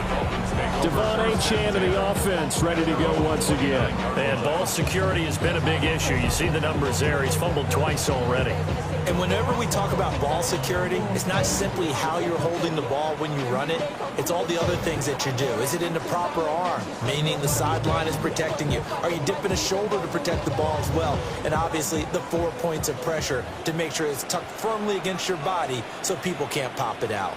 [SPEAKER 2] Devon Achane in the offense ready to go once again. And ball security has been a big issue. You see the numbers there. He's fumbled twice already.
[SPEAKER 3] And whenever we talk about ball security, it's not simply how you're holding the ball when you run it. It's all the other things that you do. Is it in the proper arm, meaning the sideline is protecting you? Are you dipping a shoulder to protect the ball as well? And obviously the 4 points of pressure to make sure it's tucked firmly against your body so people can't pop it out.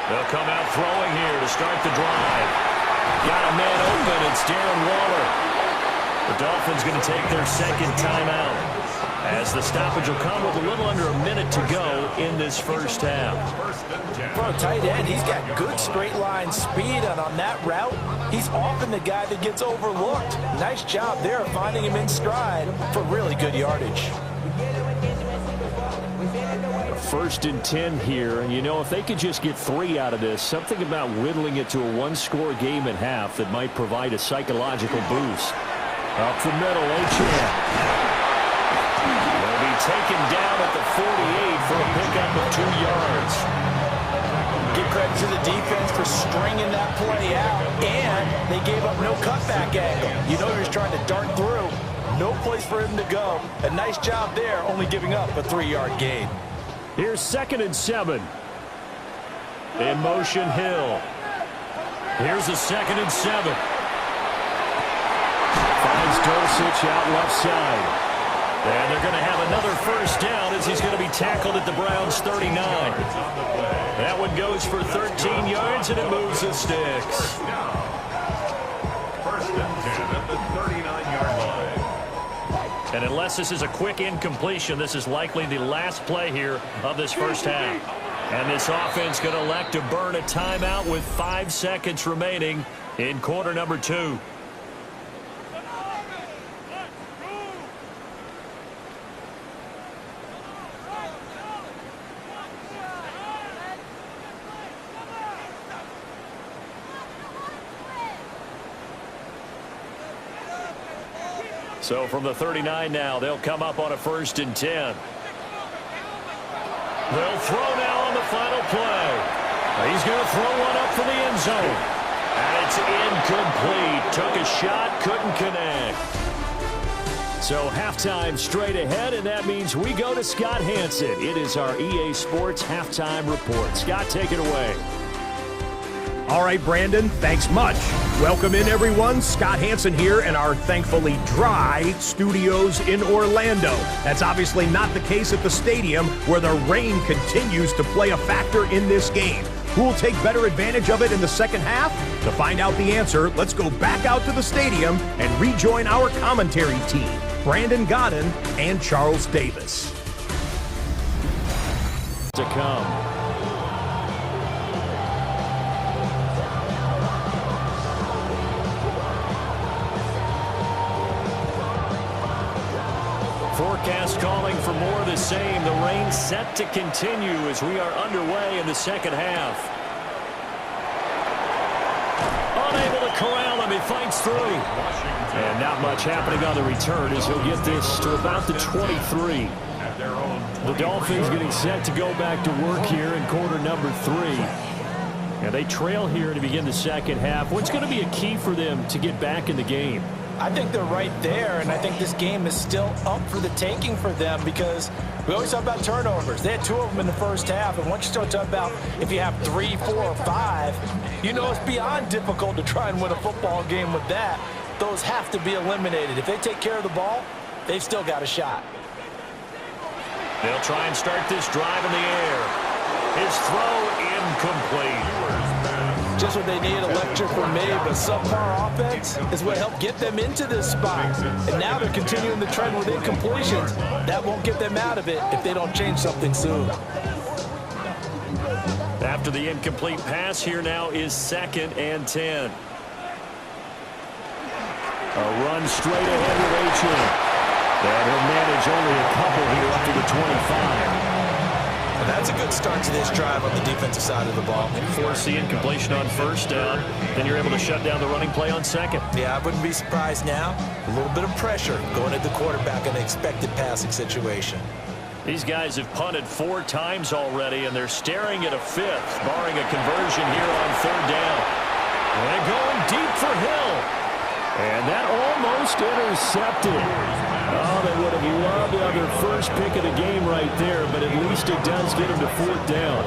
[SPEAKER 2] They'll come out throwing here to start the drive. Got a man open. It's Darren Waller. The Dolphins going to take their second timeout as the stoppage will come with a little under a minute to go in this first half.
[SPEAKER 5] For a tight end, he's got good straight line speed, and on that route, he's often the guy that gets overlooked. Nice job there finding him in stride for really good yardage.
[SPEAKER 2] 1st and 10 here, and you know, if they could just get 3 out of this, something about whittling it to a 1-score game at half that might provide a psychological boost. Up the middle, Achane. Will be taken down at the 48 for a pickup of 2 yards.
[SPEAKER 5] Give credit to the defense for stringing that play out, and they gave up no cutback angle. You know, he was trying to dart through. No place for him to go. A nice job there, only giving up a 3-yard gain.
[SPEAKER 2] Here's 2nd and 7. In motion, Hill. Here's a 2nd and 7. Finds Dulcich out left side. And they're going to have another first down as he's going to be tackled at the Browns' 39. That one goes for 13 yards, and it moves the sticks.
[SPEAKER 4] 1st and 10 at the 39-yard line.
[SPEAKER 2] And unless this is a quick incompletion, this is likely the last play here of this first half. And this offense going to elect to burn a timeout with 5 seconds remaining in quarter number 2. So from the 39 now, they'll come up on a 1st and 10. They'll throw now on the final play. He's going to throw one up for the end zone. And it's incomplete. Took a shot, couldn't connect. So halftime straight ahead, and that means we go to Scott Hanson. It is our EA Sports halftime report. Scott, take it away.
[SPEAKER 7] All right, Brandon, thanks much. Welcome in, everyone. Scott Hanson here in our thankfully dry studios in Orlando. That's obviously not the case at the stadium, where the rain continues to play a factor in this game. Who will take better advantage of it in the second half? To find out the answer, let's go back out to the stadium and rejoin our commentary team, Brandon Godden and Charles Davis.
[SPEAKER 2] To come. Forecast calling for more of the same. The rain set to continue as we are underway in the second half. corral him. He fights through. And not much happening on the return as he'll get this to about the 23. The Dolphins getting set to go back to work here in quarter number 3. And they trail here to begin the second half. What's going to be a key for them to get back in the game?
[SPEAKER 5] I think they're right there, and I think this game is still up for the taking for them because we always talk about turnovers. They had 2 of them in the first half, and once you start talking about if you have 3, 4, or 5, you know it's beyond difficult to try and win a football game with that. Those have to be eliminated. If they take care of the ball, they've still got a shot.
[SPEAKER 2] They'll try and start this drive in the air. His throw incomplete.
[SPEAKER 5] Just what they need, a lecture from me, but subpar offense is what helped get them into this spot. And now they're continuing the trend with incompletions. That won't get them out of it if they don't change something soon.
[SPEAKER 2] After the incomplete pass, here now is 2nd and 10. A run straight ahead with H.M. And he'll manage only a couple here up to the 25.
[SPEAKER 3] And that's a good start to this drive on the defensive side of the ball.
[SPEAKER 2] Force the incompletion on first down. Then you're able to shut down the running play on second.
[SPEAKER 3] Yeah, I wouldn't be surprised now. A little bit of pressure going at the quarterback in an expected passing situation.
[SPEAKER 2] These guys have punted 4 times already, and they're staring at a 5th, barring a conversion here on 3rd down. And going deep for Hill. And that almost intercepted. Oh, they would have loved to have their first pick of the game right there, but at least it does get them to 4th down.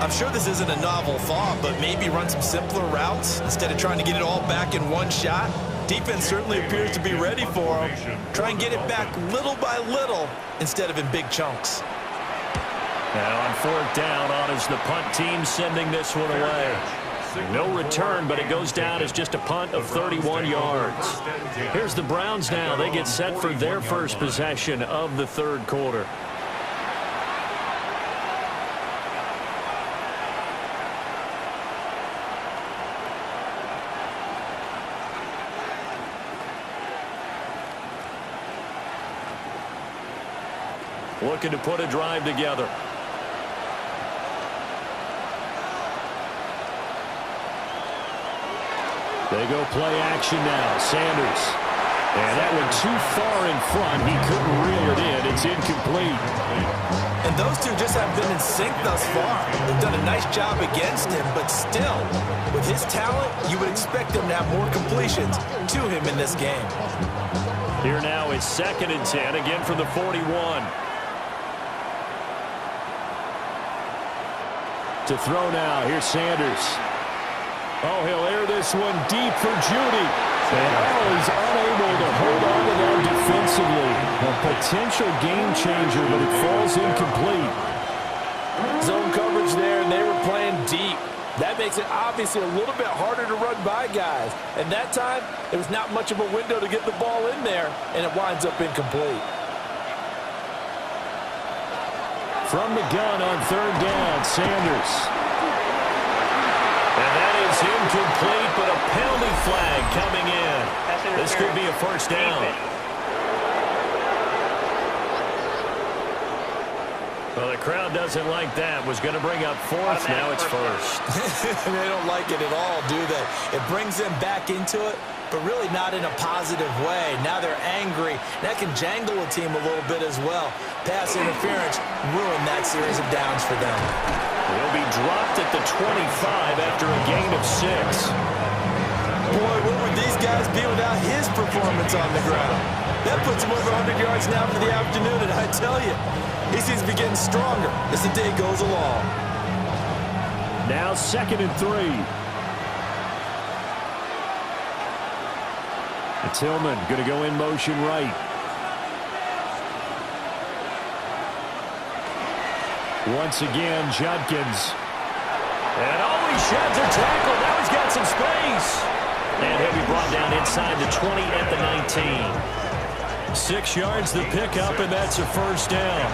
[SPEAKER 3] I'm sure this isn't a novel thought, but maybe run some simpler routes instead of trying to get it all back in one shot. Defense certainly appears to be ready for them. Try and get it back little by little instead of in big chunks.
[SPEAKER 2] Now on 4th down, on is the punt team sending this one away. No return, but it goes down as just a punt of 31 yards. Here's the Browns now. They get set for their first possession of the 3rd quarter. Looking to put a drive together. They go play action now. Sanders. And that went too far in front. He couldn't reel it in. It's incomplete.
[SPEAKER 3] And those two just have been in sync thus far. They've done a nice job against him, but still, with his talent, you would expect them to have more completions to him in this game.
[SPEAKER 2] Here now is 2nd and 10, again from the 41. To throw now. Here's Sanders. Oh, he'll air this one deep for Judy. And he's unable to hold on to that defensively. A potential game changer, but it falls incomplete.
[SPEAKER 5] Zone coverage there, and they were playing deep. That makes it obviously a little bit harder to run by guys. And that time, there was not much of a window to get the ball in there, and it winds up incomplete.
[SPEAKER 2] From the gun on 3rd down, Sanders. And that is incomplete, but a penalty flag coming in. This could be a first down. Well, the crowd doesn't like that. Was going to bring up 4th. Now it's 1st.
[SPEAKER 3] They don't like it at all, do they? It brings them back into it, but really not in a positive way. Now they're angry. That can jangle a team a little bit as well. Pass interference ruined that series of downs for them.
[SPEAKER 2] He'll be dropped at the 25 after a gain of 6.
[SPEAKER 3] Boy, what would these guys be without his performance on the ground? That puts him over 100 yards now for the afternoon, and I tell you, he seems to be getting stronger as the day goes along.
[SPEAKER 2] Now 2nd and 3. And Tillman going to go in motion right. Once again, Judkins. And oh, he sheds a tackle. Now he's got some space. And he'll be brought down inside the 20 at the 19. 6 yards the pickup, and that's a first down.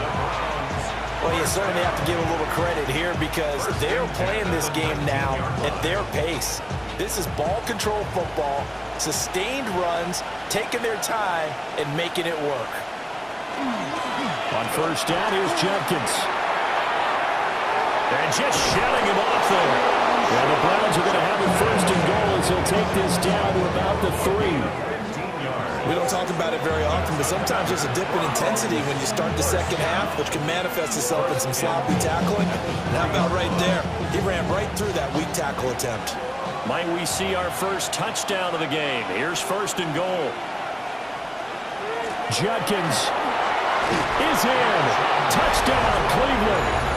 [SPEAKER 5] Well, you certainly have to give a little credit here because they're playing this game now at their pace. This is ball control football, sustained runs, taking their time, and making it work.
[SPEAKER 2] On first down, here's Judkins. And just shutting him off there. And the Browns are going to have a 1st and goal as he'll take this down to about the 3.
[SPEAKER 3] We don't talk about it very often, but sometimes there's a dip in intensity when you start the second half, which can manifest itself in some sloppy tackling. And how about right there? He ran right through that weak tackle attempt.
[SPEAKER 2] Might we see our first touchdown of the game? Here's 1st and goal. Judkins is in. Touchdown, Cleveland.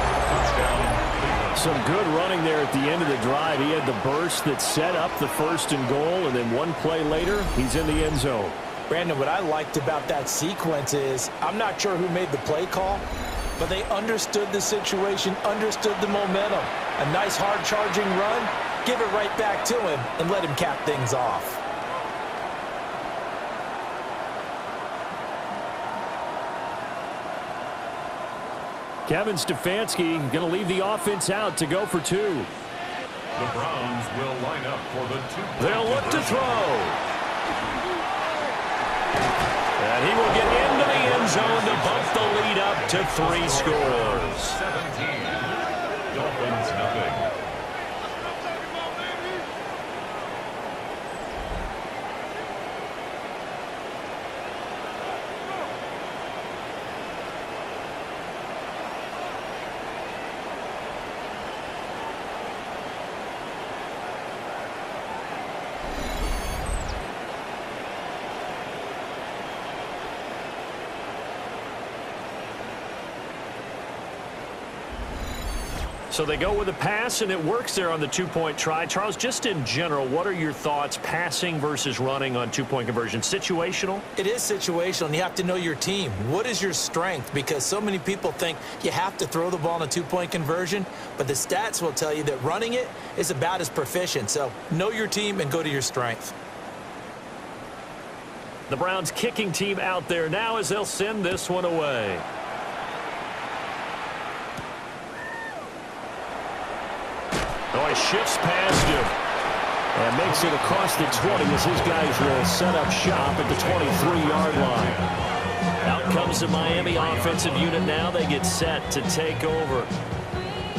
[SPEAKER 2] Some good running there at the end of the drive. He had the burst that set up the 1st and goal, and then one play later, he's in the end zone.
[SPEAKER 5] Brandon, what I liked about that sequence is I'm not sure who made the play call, but they understood the situation, understood the momentum. A nice hard-charging run, give it right back to him, and let him cap things off.
[SPEAKER 2] Kevin Stefanski going to leave the offense out to go for 2.
[SPEAKER 4] The Browns will line up for the 2-point
[SPEAKER 2] They'll look to throw. And he will get into the end zone to bump the lead up to 3 scores.
[SPEAKER 4] 17. Dolphins nothing.
[SPEAKER 2] So they go with a pass, and it works there on the 2-point try. Charles, just in general, what are your thoughts passing versus running on 2-point conversion? Situational?
[SPEAKER 5] It is situational, and you have to know your team. What is your strength? Because so many people think you have to throw the ball in a 2-point conversion, but the stats will tell you that running it is about as proficient. So know your team and go to your strength.
[SPEAKER 2] The Browns kicking team out there now as they'll send this one away. Oh, he shifts past him and makes it across the 20 as his guys will set up shop at the 23-yard line. Out comes the Miami offensive unit now. They get set to take over.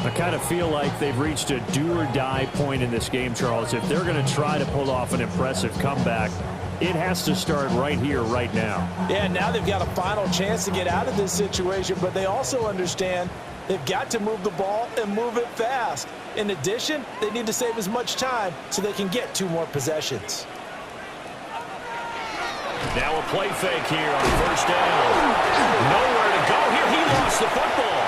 [SPEAKER 2] I kind of feel like they've reached a do-or-die point in this game, Charles. If they're going to try to pull off an impressive comeback, it has to start right here, right now.
[SPEAKER 5] Yeah, now they've got a final chance to get out of this situation, but they also understand they've got to move the ball and move it fast. In addition, they need to save as much time so they can get 2 more possessions.
[SPEAKER 2] Now a play fake here on 1st down. Nowhere to go here. He lost the football.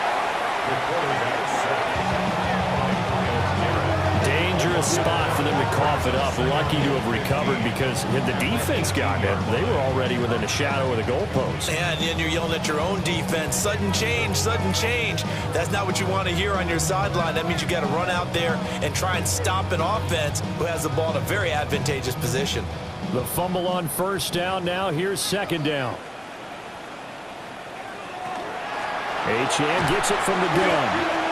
[SPEAKER 2] Dangerous spot for them to cough it up. Lucky to have recovered because had the defense gotten it, they were already within a shadow of the goalpost.
[SPEAKER 3] And then you're yelling at your own defense. Sudden change, sudden change. That's not what you want to hear on your sideline. That means you got to run out there and try and stop an offense who has the ball in a very advantageous position.
[SPEAKER 2] The fumble on 1st down. Now here's 2nd down. Achane gets it from the gun.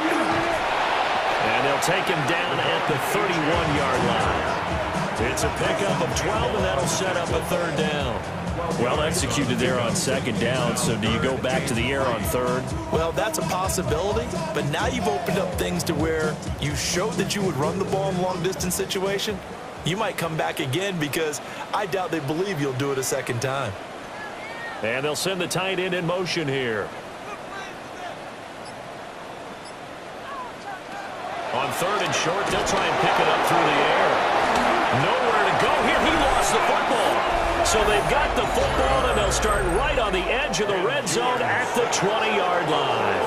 [SPEAKER 2] And they'll take him down at the 31-yard line. It's a pickup of 12, and that'll set up a 3rd down. Well executed there on 2nd down, so do you go back to the air on 3rd?
[SPEAKER 3] Well, that's a possibility, but now you've opened up things to where you showed that you would run the ball in a long-distance situation. You might come back again because I doubt they believe you'll do it a 2nd time.
[SPEAKER 2] And they'll send the tight end in motion here. On 3rd and short, they'll try and pick it up through the air. Nowhere to go here. He lost the football. So they've got the football, and they'll start right on the edge of the red zone at the 20-yard line.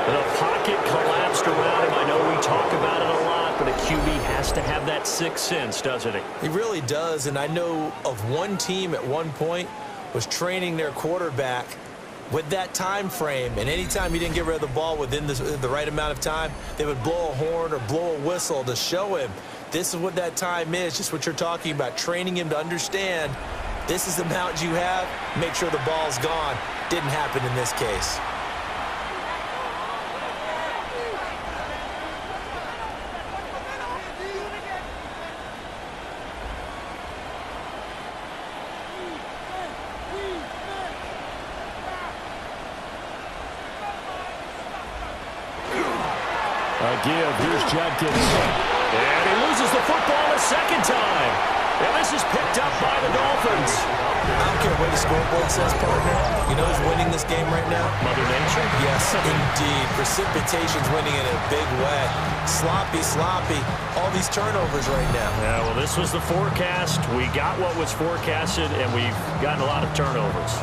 [SPEAKER 2] The pocket collapsed around him. I know we talk about it a lot, but a QB has to have that 6th sense, doesn't he?
[SPEAKER 5] He really does, and I know of one team at one point was training their quarterback with that time frame, and anytime he didn't get rid of the ball within the right amount of time, they would blow a horn or blow a whistle to show him this is what that time is, just what you're talking about, training him to understand this is the amount you have, make sure the ball's gone. Didn't happen in this case.
[SPEAKER 2] A give. Here's Judkins. And he loses the football a second time. And this is picked up by the Dolphins.
[SPEAKER 3] I don't care what the scoreboard says, partner. You know who's winning this game right now?
[SPEAKER 2] Mother Nature?
[SPEAKER 3] Yes, indeed. Precipitation's winning in a big way. Sloppy, sloppy. All these turnovers right now.
[SPEAKER 2] Yeah, well, this was the forecast. We got what was forecasted, and we've gotten a lot of turnovers.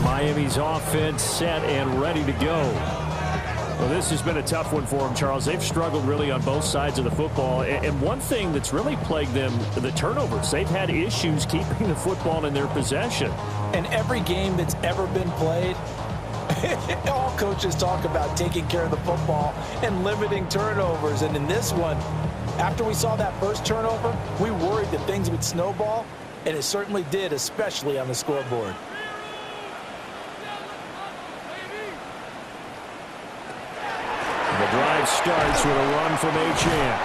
[SPEAKER 2] Miami's offense set and ready to go. Well, this has been a tough one for them, Charles. They've struggled really on both sides of the football. And one thing that's really plagued them, the turnovers. They've had issues keeping the football in their possession.
[SPEAKER 5] And every game that's ever been played, all coaches talk about taking care of the football and limiting turnovers. And in this one, after we saw that first turnover, we worried that things would snowball, and it certainly did, especially on the scoreboard.
[SPEAKER 2] The drive starts with a run from Achane.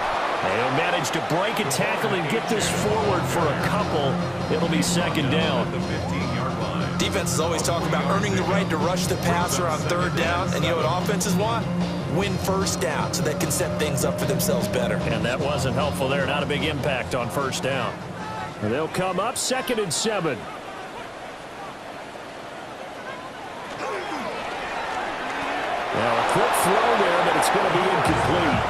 [SPEAKER 2] They'll manage to break a tackle and get this forward for a couple. It'll be second down.
[SPEAKER 4] The 15-yard line.
[SPEAKER 3] Defense is always talking about earning the right to rush the passer on third down. And you know what offenses want? Win first down so they can set things up for themselves better.
[SPEAKER 2] And that wasn't helpful there. Not a big impact on first down. And they'll come up 2nd and 7. Well, a quick throw there, but it's going to be incomplete.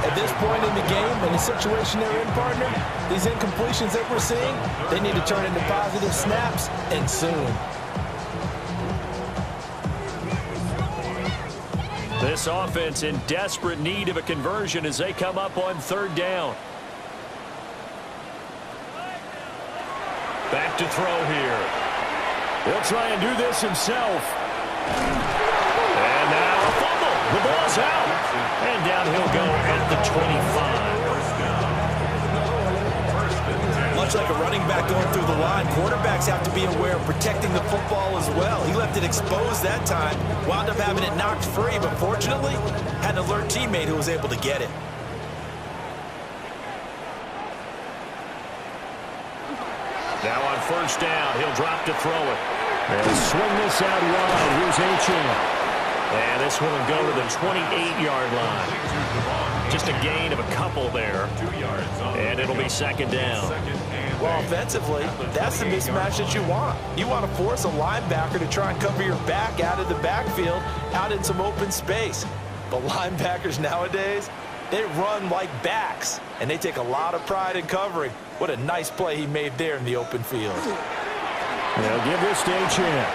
[SPEAKER 5] At this point in the game, in the situation they're in, partner, these incompletions that we're seeing, they need to turn into positive snaps, and soon.
[SPEAKER 2] This offense in desperate need of a conversion as they come up on third down. Back to throw here. He'll try and do this himself. And now a fumble. The ball's out. And down he'll go at the 25.
[SPEAKER 3] Much like a running back going through the line, quarterbacks have to be aware of protecting the football as well. He left it exposed that time, wound up having it knocked free, but fortunately, had an alert teammate who was able to get it.
[SPEAKER 2] Now on first down, he'll drop to throw it. And swing this out wide. Here's Achane. And this one will go to the 28-yard line. Just a gain of a couple there.
[SPEAKER 4] 2 yards on
[SPEAKER 2] and it'll be second down.
[SPEAKER 3] Well, offensively, that's the mismatch that you want. You want to force a linebacker to try and cover your back out of the backfield, out in some open space. But linebackers nowadays, they run like backs, and they take a lot of pride in covering. What a nice play he made there in the open field.
[SPEAKER 2] They'll give this to Achane.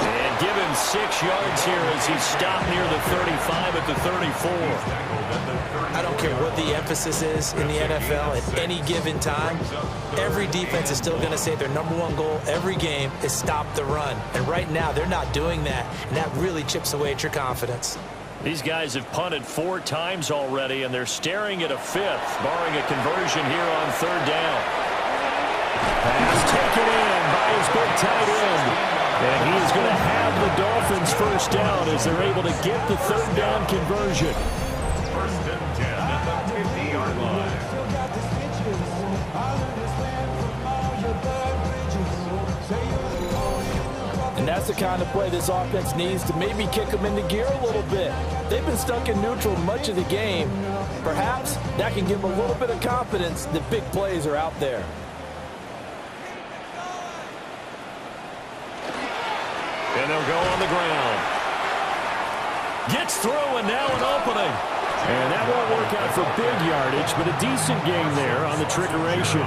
[SPEAKER 2] And give him 6 yards here as he's stopped near the 35 at the 34.
[SPEAKER 3] I don't care what the emphasis is in the NFL at any given time. Every defense is still going to say their #1 goal every game is stop the run. And right now, they're not doing that, and that really chips away at your confidence.
[SPEAKER 2] These guys have punted 4 times already, and they're staring at a 5th, barring a conversion here on third down. Pass taken in by his big tight end. And he is going to have the Dolphins first down as they're able to get the third down conversion.
[SPEAKER 4] First and 10 at the 50-yard line.
[SPEAKER 5] And that's the kind of play this offense needs to maybe kick them into gear a little bit. They've been stuck in neutral much of the game. Perhaps that can give them a little bit of confidence that big plays are out there.
[SPEAKER 2] And they'll go on the ground. Gets through, and now an opening. And that won't work out for big yardage, but a decent game there on the triggeration.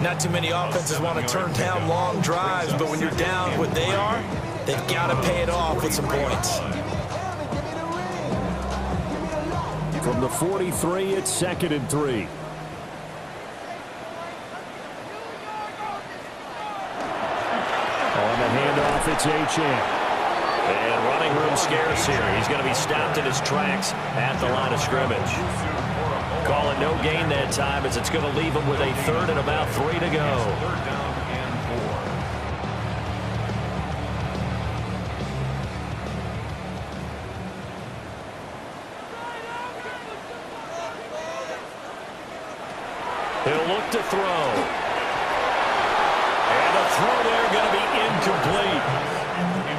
[SPEAKER 3] Not too many offenses want to turn down long drives, but when you're down what they are, they've got to pay it off with some points.
[SPEAKER 2] From the 43, it's 2nd and 3. On the handoff, it's Achane. And running room scarce here. He's going to be stopped in his tracks at the line of scrimmage. Call it no gain that time as it's going to leave him with a 3rd and about 3 to go.
[SPEAKER 4] 3rd down and
[SPEAKER 2] 4. He'll look to throw. And the throw there going to be incomplete.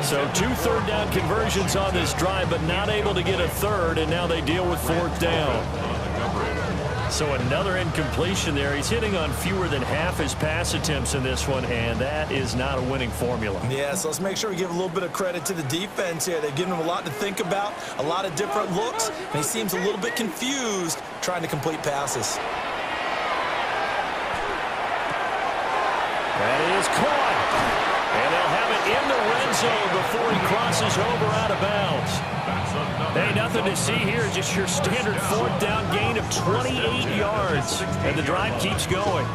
[SPEAKER 2] So 2 third-down conversions on this drive, but not able to get a third, and now they deal with 4th down. So another incompletion there. He's hitting on fewer than half his pass attempts in this one, and that is not a winning formula.
[SPEAKER 3] Yeah, so let's make sure we give a little bit of credit to the defense here. They've given him a lot to think about, a lot of different looks, and he seems a little bit confused trying to complete passes.
[SPEAKER 2] That is caught. And they'll have it in the red zone before he crosses over out of bounds. Hey, nothing to see here. Just your standard 4th down gain of 28 yards. And the drive keeps going.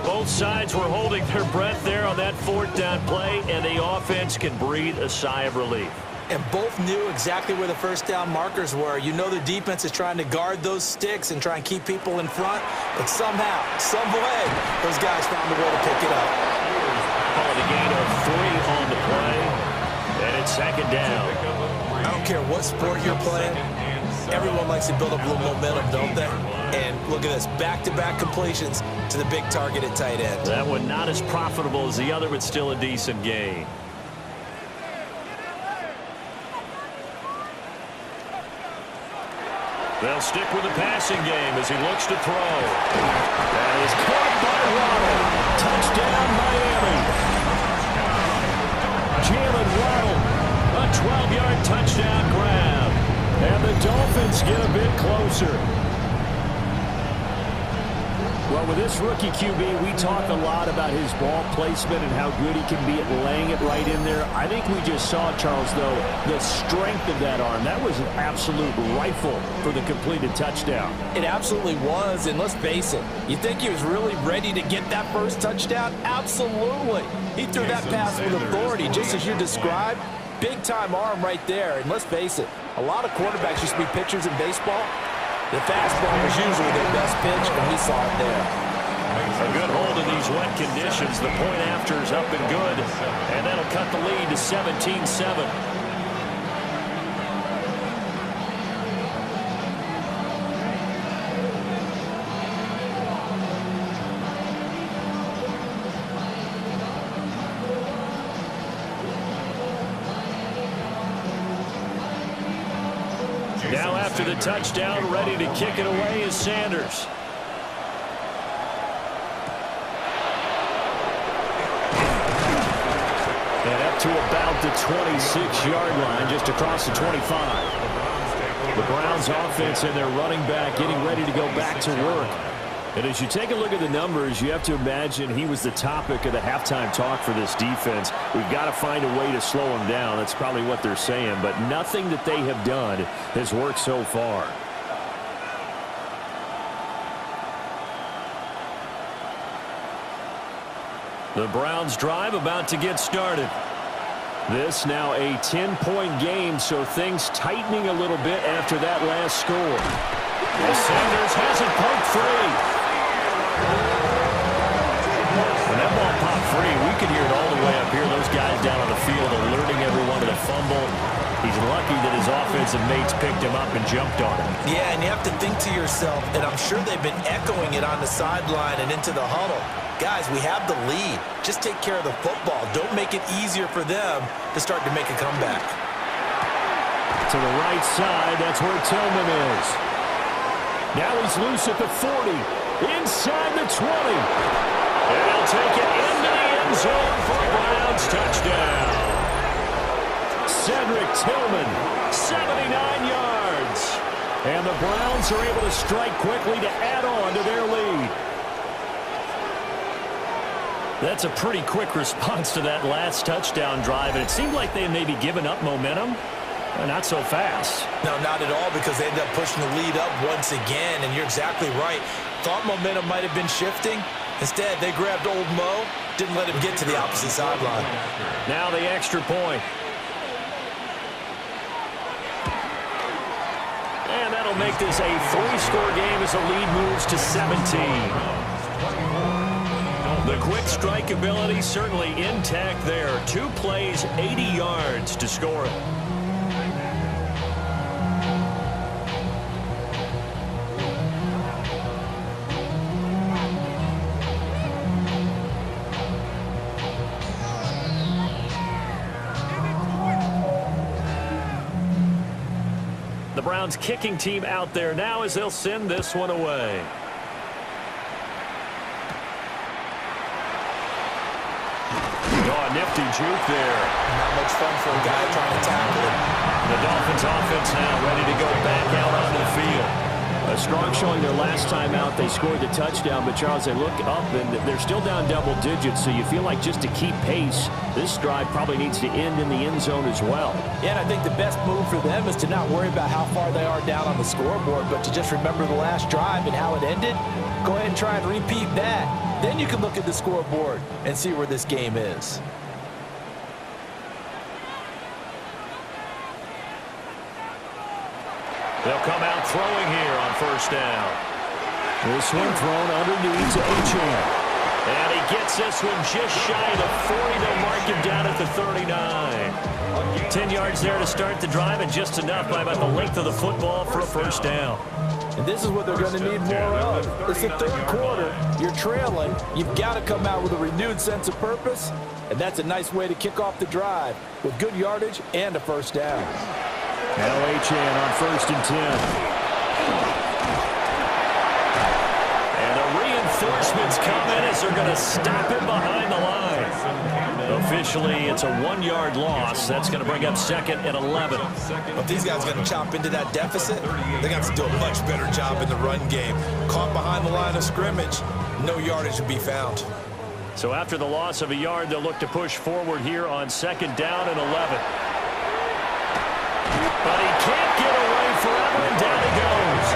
[SPEAKER 2] Both sides were holding their breath there on that 4th down play, and the offense can breathe a sigh of relief.
[SPEAKER 3] And both knew exactly where the 1st down markers were. You know the defense is trying to guard those sticks and try and keep people in front, but somehow, some way, those guys found a way to pick it up.
[SPEAKER 2] Call it a gain of 3 on the play, and it's 2nd down.
[SPEAKER 3] I don't care what sport you're playing, everyone likes to build up a little momentum, don't they? And look at this, back-to-back completions to the big target at tight end.
[SPEAKER 2] That one not as profitable as the other, but still a decent gain. They'll stick with the passing game as he looks to throw. That is caught by Waddle. Touchdown, Miami. Jalen Waddle, a 12-yard touchdown grab. And the Dolphins get a bit closer. Well, with this rookie QB, we talk a lot about his ball placement and how good he can be at laying it right in there. I think we just saw, Charles, though, the strength of that arm. That was an absolute rifle for the completed touchdown.
[SPEAKER 5] It absolutely was, and let's face it, you think he was really ready to get that first touchdown? Absolutely. He threw that pass with authority, just as you described. Big-time arm right there, and let's face it, a lot of quarterbacks used to be pitchers in baseball. The fastball was usually their best pitch, and we saw it there.
[SPEAKER 2] A good hold in these wet conditions. The point after is up and good, and that'll cut the lead to 17-7. Now after the touchdown, ready to kick it away is Sanders. And up to about the 26-yard line, just across the 25. The Browns offense and their running back getting ready to go back to work. And as you take a look at the numbers, you have to imagine he was the topic of the halftime talk for this defense. We've got to find a way to slow him down. That's probably what they're saying. But nothing that they have done has worked so far. The Browns drive about to get started. This now a 10-point game, so things tightening a little bit after that last score. Well, Sanders has it poked free. When that ball popped free, we could hear it all the way up here. Those guys down on the field alerting everyone to the fumble. He's lucky that his offensive mates picked him up and jumped on him.
[SPEAKER 3] Yeah, and you have to think to yourself, and I'm sure they've been echoing it on the sideline and into the huddle. Guys, we have the lead. Just take care of the football. Don't make it easier for them to start to make a comeback.
[SPEAKER 2] To the right side, that's where Tillman is. Now he's loose at the 40. Inside the 20. And he'll take it into the end zone for a Browns touchdown. Cedric Tillman, 79 yards. And the Browns are able to strike quickly to add on to their lead. That's a pretty quick response to that last touchdown drive, and it seemed like they may be giving up momentum. Not so fast.
[SPEAKER 3] No, not at all, because they ended up pushing the lead up once again, and you're exactly right. Thought momentum might have been shifting. Instead, they grabbed old Mo, didn't let him get to the opposite sideline.
[SPEAKER 2] Now the extra point. And that'll make this a 3-score game as the lead moves to 17. The quick strike ability certainly intact there. 2 plays, 80 yards to score it. the Browns kicking team out there now as they'll send this one away. Oh, nifty juke there.
[SPEAKER 3] Not much fun for a guy trying to tackle it.
[SPEAKER 2] The Dolphins offense now ready to go back out onto the field.
[SPEAKER 5] A strong showing their last time out. They scored the touchdown, but Charles, they look up and they're still down double digits, so you feel like just to keep pace, this drive probably needs to end in the end zone as well.
[SPEAKER 3] Yeah, and I think the best move for them is to not worry about how far they are down on the scoreboard, but to just remember the last drive and how it ended. Go ahead and try and repeat that. Then you can look at the scoreboard and see where this game is.
[SPEAKER 2] They'll come out throwing here on first down. This one thrown underneath to Achane. And he gets this one just shy of the 40. They'll mark him down at the 39. 10 yards there to start the drive, and just enough by about the length of the football for a first down.
[SPEAKER 5] And this is what they're going to need more of. It's the third quarter. You're trailing. You've got to come out with a renewed sense of purpose, and that's a nice way to kick off the drive with good yardage and a first down.
[SPEAKER 2] Now Achane on first and 10. And the reinforcements come in as they're going to stop him behind the line. Officially, it's a 1-yard loss. That's going to bring up second and 11.
[SPEAKER 3] If these guys are going to chop into that deficit, they got to do a much better job in the run game. Caught behind the line of scrimmage, no yardage to be found.
[SPEAKER 2] So after the loss of a yard, they'll look to push forward here on second down and 11. But he can't get away forever, and down he goes.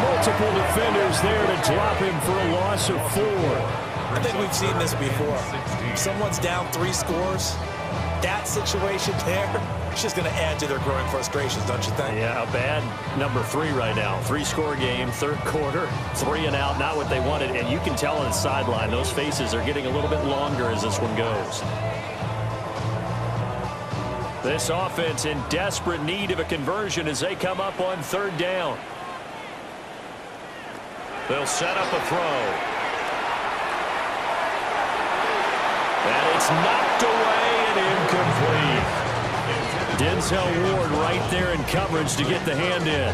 [SPEAKER 2] Multiple defenders there to drop him for a loss of 4.
[SPEAKER 3] I think we've seen this before. Someone's down 3 scores. That situation there, it's just going to add to their growing frustrations, don't you think?
[SPEAKER 2] Yeah, a bad number 3 right now. 3-score game, third quarter, 3 and out, not what they wanted. And you can tell on the sideline, those faces are getting a little bit longer as this one goes. This offense in desperate need of a conversion as they come up on third down. They'll set up a throw. And it's knocked away and incomplete. Denzel Ward right there in coverage to get the hand in.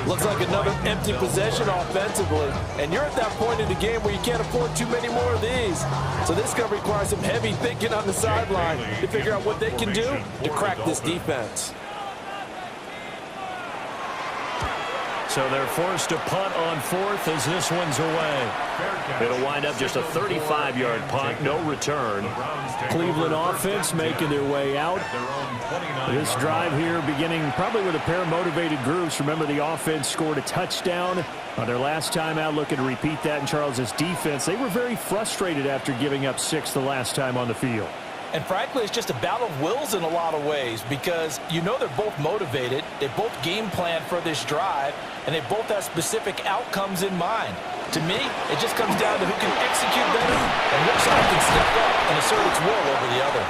[SPEAKER 5] Looks like another empty possession offensively. And you're at that point in the game where you can't afford too many more of these. So this is going to require some heavy thinking on the sideline to figure out what they can do to crack this defense.
[SPEAKER 2] So they're forced to punt on fourth as this one's away. It'll wind up just a 35-yard punt, no return. Cleveland offense making their way out. This drive here beginning probably with a pair of motivated groups. Remember, the offense scored a touchdown on their last time out. Looking to repeat that in Charles's defense. They were very frustrated after giving up 6 the last time on the field.
[SPEAKER 3] And frankly, it's just a battle of wills in a lot of ways because you know they're both motivated. They both game plan for this drive, and they both have specific outcomes in mind. To me, it just comes down to who can execute better and which side can step up and assert its will over the other.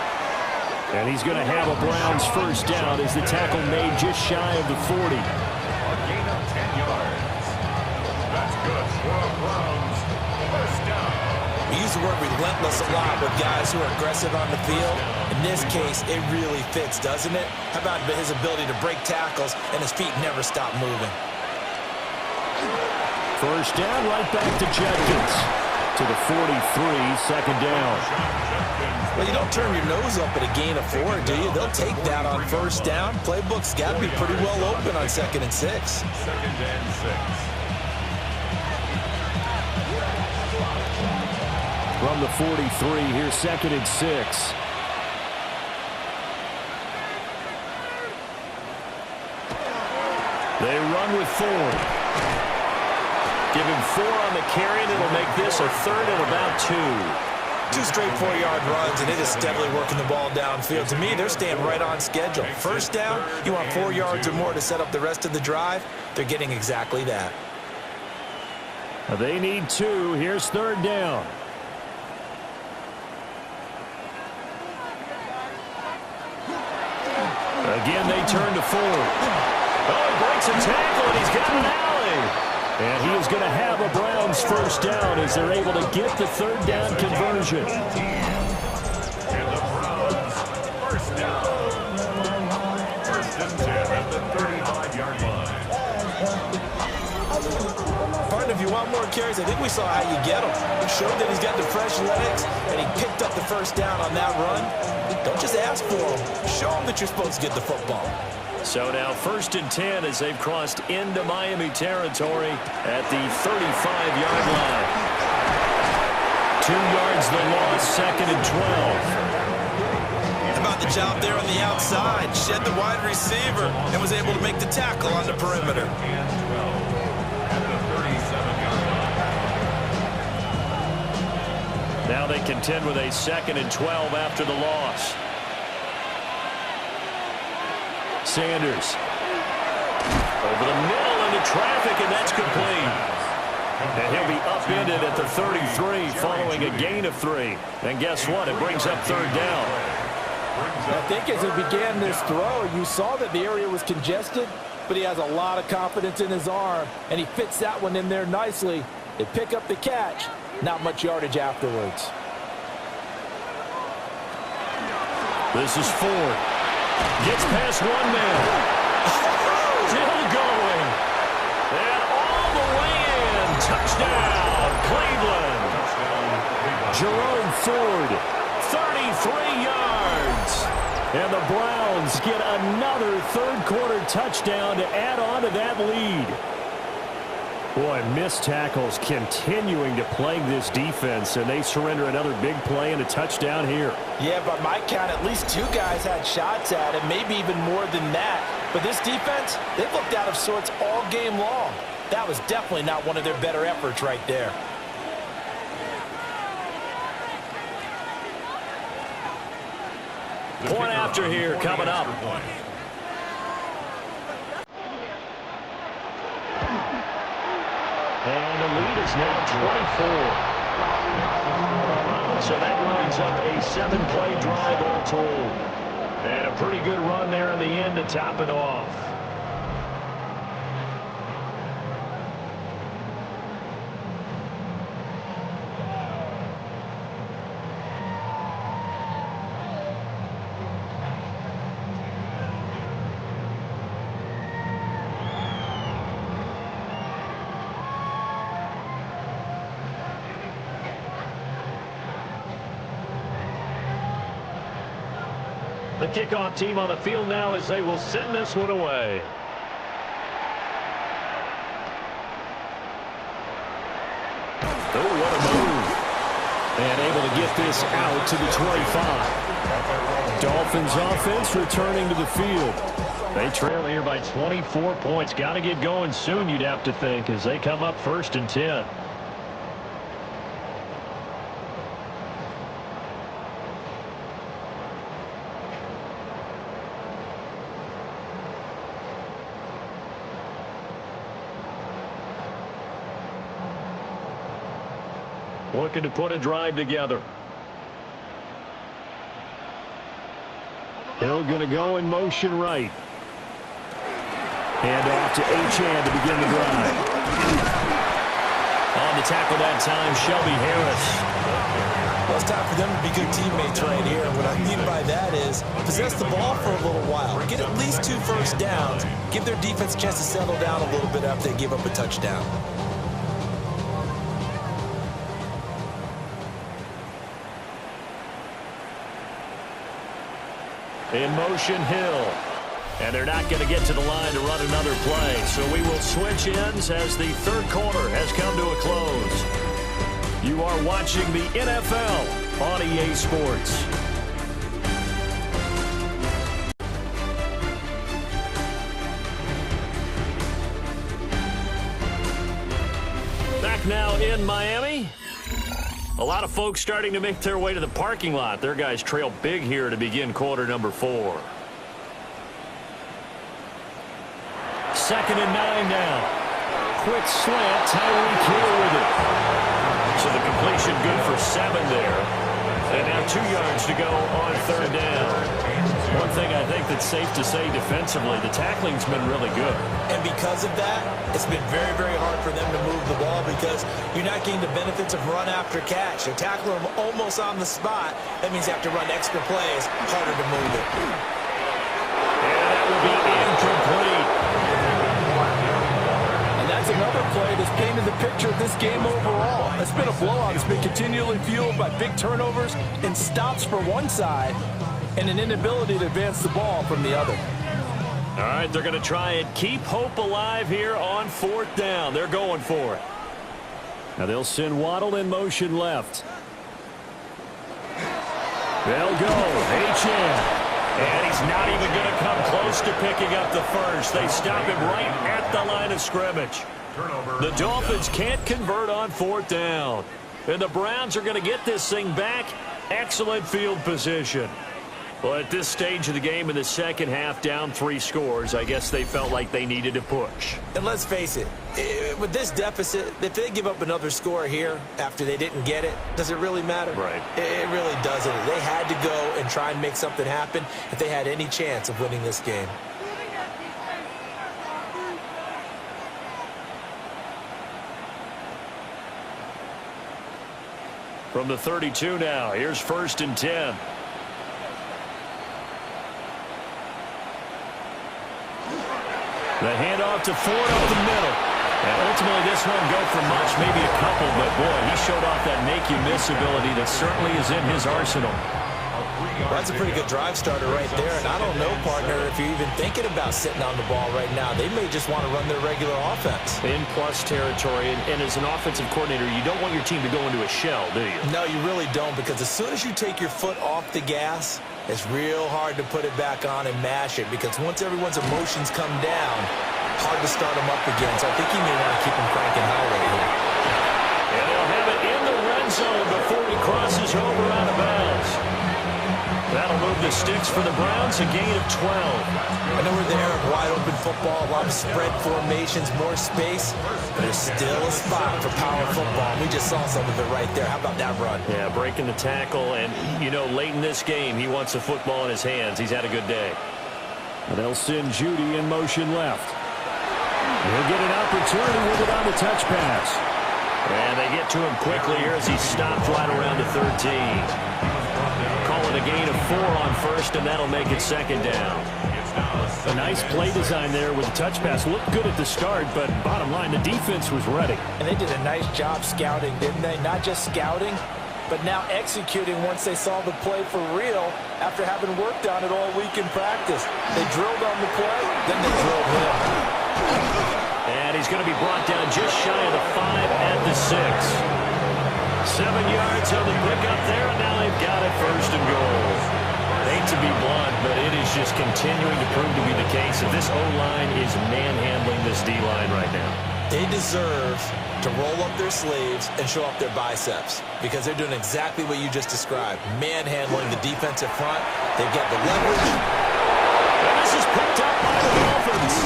[SPEAKER 2] And he's going to have a Browns first down as the tackle made just shy of the 40.
[SPEAKER 4] A gain of 10 yards. That's good for a Browns first down.
[SPEAKER 3] We use the word relentless a lot with guys who are aggressive on the field. In this case, it really fits, doesn't it? How about his ability to break tackles and his feet never stop moving?
[SPEAKER 2] First down, right back to Jenkins. To the 43, second down.
[SPEAKER 3] Well, you don't turn your nose up at a gain of 4, do you? They'll take that on first down. Playbook's got to be pretty well open on 2nd and 6.
[SPEAKER 4] Second and 6.
[SPEAKER 2] From the 43, here's 2nd and 6. They run with Ford. Give him 4 on the carry, and it'll make this a 3rd and about 2.
[SPEAKER 3] 2 straight 4-yard runs, and it is steadily working the ball downfield. To me, they're staying right on schedule. First down, you want 4 yards or more to set up the rest of the drive. They're getting exactly that.
[SPEAKER 2] They need 2. Here's 3rd down. Again, they turn to Ford. Oh, he breaks a tackle, and he's got an alley. And he is going to have a Browns first down as they're able to get the 3rd down conversion.
[SPEAKER 4] And the Browns first down. First and 10 at the 35-yard line.
[SPEAKER 3] carries, I think we saw how you get him. It showed that he's got the fresh legs, and he picked up the first down on that run. Don't just ask for him. Show him that you're supposed to get the football.
[SPEAKER 2] So now 1st and 10 as they've crossed into Miami territory at the 35-yard line. 2 yards the loss, 2nd and 12.
[SPEAKER 3] How about the job there on the outside? Shed the wide receiver and was able to make the tackle on the perimeter.
[SPEAKER 2] Now they contend with a 2nd and 12 after the loss. Sanders over the middle into traffic, and that's complete. And he'll be upended at the 33 following a gain of 3. And guess what? It brings up 3rd down.
[SPEAKER 5] I think as he began this throw, you saw that the area was congested, but he has a lot of confidence in his arm, and he fits that one in there nicely. They pick up the catch. Not much yardage afterwards.
[SPEAKER 2] This is Ford. Gets past one man. Still going. And all the way in. Touchdown, Cleveland. Jerome Ford, 33 yards. And the Browns get another third-quarter touchdown to add on to that lead. Boy, missed tackles continuing to plague this defense, and they surrender another big play and a touchdown here.
[SPEAKER 5] Yeah, by my count, at least 2 guys had shots at him, maybe even more than that. But this defense, they've looked out of sorts all game long. That was definitely not one of their better efforts right there.
[SPEAKER 2] Point after here coming up. And the lead is now 24. So that lines up a 7-play drive all told. And a pretty good run there in the end to top it off. The kickoff team on the field now as they will send this one away. Oh, what a move. And able to get this out to the 25. Dolphins offense returning to the field. They trail here by 24 points. Got to get going soon, you'd have to think, as they come up 1st and 10. Looking to put a drive together. Hill going to go in motion right. Hand off to Achane to begin the drive. On the tackle that time, Shelby Harris.
[SPEAKER 3] Well, it's time for them to be good teammates right here. What I mean by that is possess the ball for a little while. Get at least 2 first downs. Give their defense a chance to settle down a little bit after they give up a touchdown.
[SPEAKER 2] In motion, Hill. And they're not going to get to the line to run another play. So we will switch ends as the third quarter has come to a close. You are watching the NFL on EA Sports. Back now in Miami. A lot of folks starting to make their way to the parking lot. Their guys trail big here to begin quarter number 4. 2nd and 9 now. Quick slant, Tyreek Hill with it. So the completion good for 7 there. And now 2 yards to go on 3rd down. One thing I think that's safe to say defensively, the tackling's been really good.
[SPEAKER 3] And because of that, it's been very, very hard for them to move the ball because you're not getting the benefits of run after catch. They're tackling them almost on the spot. That means you have to run extra plays, harder to move it.
[SPEAKER 2] And that will be incomplete.
[SPEAKER 5] And that's another play that's painted the picture of this game overall. It's been a blowout. It's been continually fueled by big turnovers and stops for one side and an inability to advance the ball from the other.
[SPEAKER 2] All right, they're going to try and keep hope alive here on 4th down. They're going for it. Now they'll send Waddle in motion left. They'll go. HN. And he's not even going to come close to picking up the first. They stop him right at the line of scrimmage. The Dolphins can't convert on 4th down. And the Browns are going to get this thing back. Excellent field position. Well, at this stage of the game in the second half, down 3 scores, I guess they felt like they needed to push.
[SPEAKER 3] And let's face it, with this deficit, if they give up another score here after they didn't get it, does it really matter?
[SPEAKER 2] Right.
[SPEAKER 3] It really doesn't. They had to go and try and make something happen if they had any chance of winning this game.
[SPEAKER 2] From the 32 now, here's 1st and 10. The handoff to Ford up the middle. And ultimately, this won't go for much, maybe a couple, but boy, he showed off that make-you-miss ability that certainly is in his arsenal.
[SPEAKER 3] Well, that's a pretty good drive starter right there, and I don't know, partner, if you're even thinking about sitting on the ball right now. They may just want to run their regular offense.
[SPEAKER 2] In plus territory, and as an offensive coordinator, you don't want your team to go into a shell, do you?
[SPEAKER 3] No, you really don't, because as soon as you take your foot off the gas, it's real hard to put it back on and mash it, because once everyone's emotions come down, hard to start them up again. So I think he may want to keep them cranking high right here.
[SPEAKER 2] And they'll have it in the red zone before he crosses over out of bounds. That'll move the sticks for the Browns, a gain of 12.
[SPEAKER 3] I know we're there, wide open football, a lot of spread formations, more space, but there's still a spot for power football. We just saw some of it right there. How about that run?
[SPEAKER 2] Yeah, breaking the tackle, and, you know, late in this game, he wants the football in his hands. He's had a good day. And they'll send Judy in motion left. He'll get an opportunity with it on the touch pass. And they get to him quickly here as he stopped right around the 13. Call it a gain of 4 on 1st, and that'll make it 2nd down. A nice play design there with the touch pass. Looked good at the start, but bottom line, the defense was ready.
[SPEAKER 5] And they did a nice job scouting, didn't they? Not just scouting, but now executing once they saw the play for real after having worked on it all week in practice. They drilled on the play, then they drilled him.
[SPEAKER 2] And he's going to be brought down just shy of the 5 at the 6. 7 yards on the pickup there, and now they've got it 1st and goal. Hate to be blunt, but it is just continuing to prove to be the case that this O-line is manhandling this D-line right now.
[SPEAKER 3] They deserve to roll up their sleeves and show up their biceps because they're doing exactly what you just described, manhandling the defensive front. They've got the leverage.
[SPEAKER 2] And this is picked up by the Dolphins.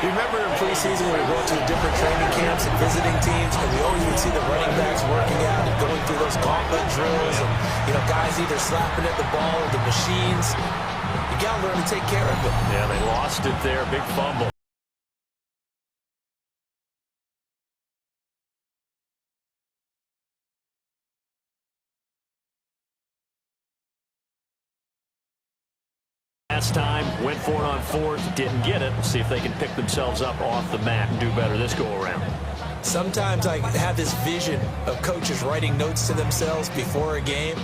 [SPEAKER 3] You remember in preseason when we were going to the different training camps and visiting teams, and we always would see the running backs working out and going through those gauntlet drills, and guys either slapping at the ball or the machines. You got to learn to take care of it.
[SPEAKER 2] Yeah, they lost it there, big fumble. Last time, went for it on 4th, didn't get it. We'll see if they can pick themselves up off the mat and do better this go-around.
[SPEAKER 3] Sometimes I have this vision of coaches writing notes to themselves before a game,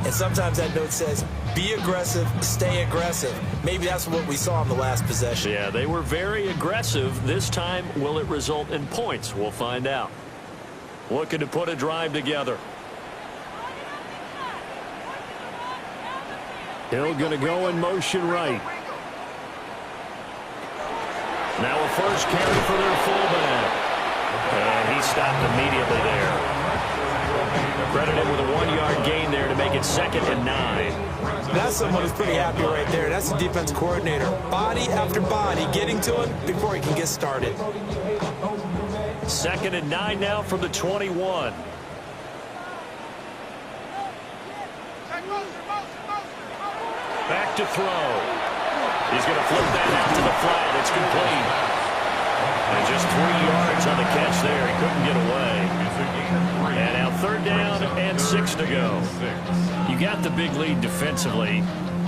[SPEAKER 3] and sometimes that note says, be aggressive, stay aggressive. Maybe that's what we saw in the last possession.
[SPEAKER 2] Yeah, they were very aggressive. This time, will it result in points? We'll find out. Looking to put a drive together. Hill going to go in motion right. Now a first carry for their fullback. And he stopped immediately there. Credited with a 1-yard gain there to make it 2nd and 9.
[SPEAKER 3] That's someone who's pretty happy right there. That's the defense coordinator. Body after body getting to him before he can get started.
[SPEAKER 2] 2nd and 9 now from the 21. Back to throw. He's going to flip that out to the flat. It's complete. And just 3 yards on the catch there. He couldn't get away. And now 3rd down and 6 to go. You got the big lead defensively.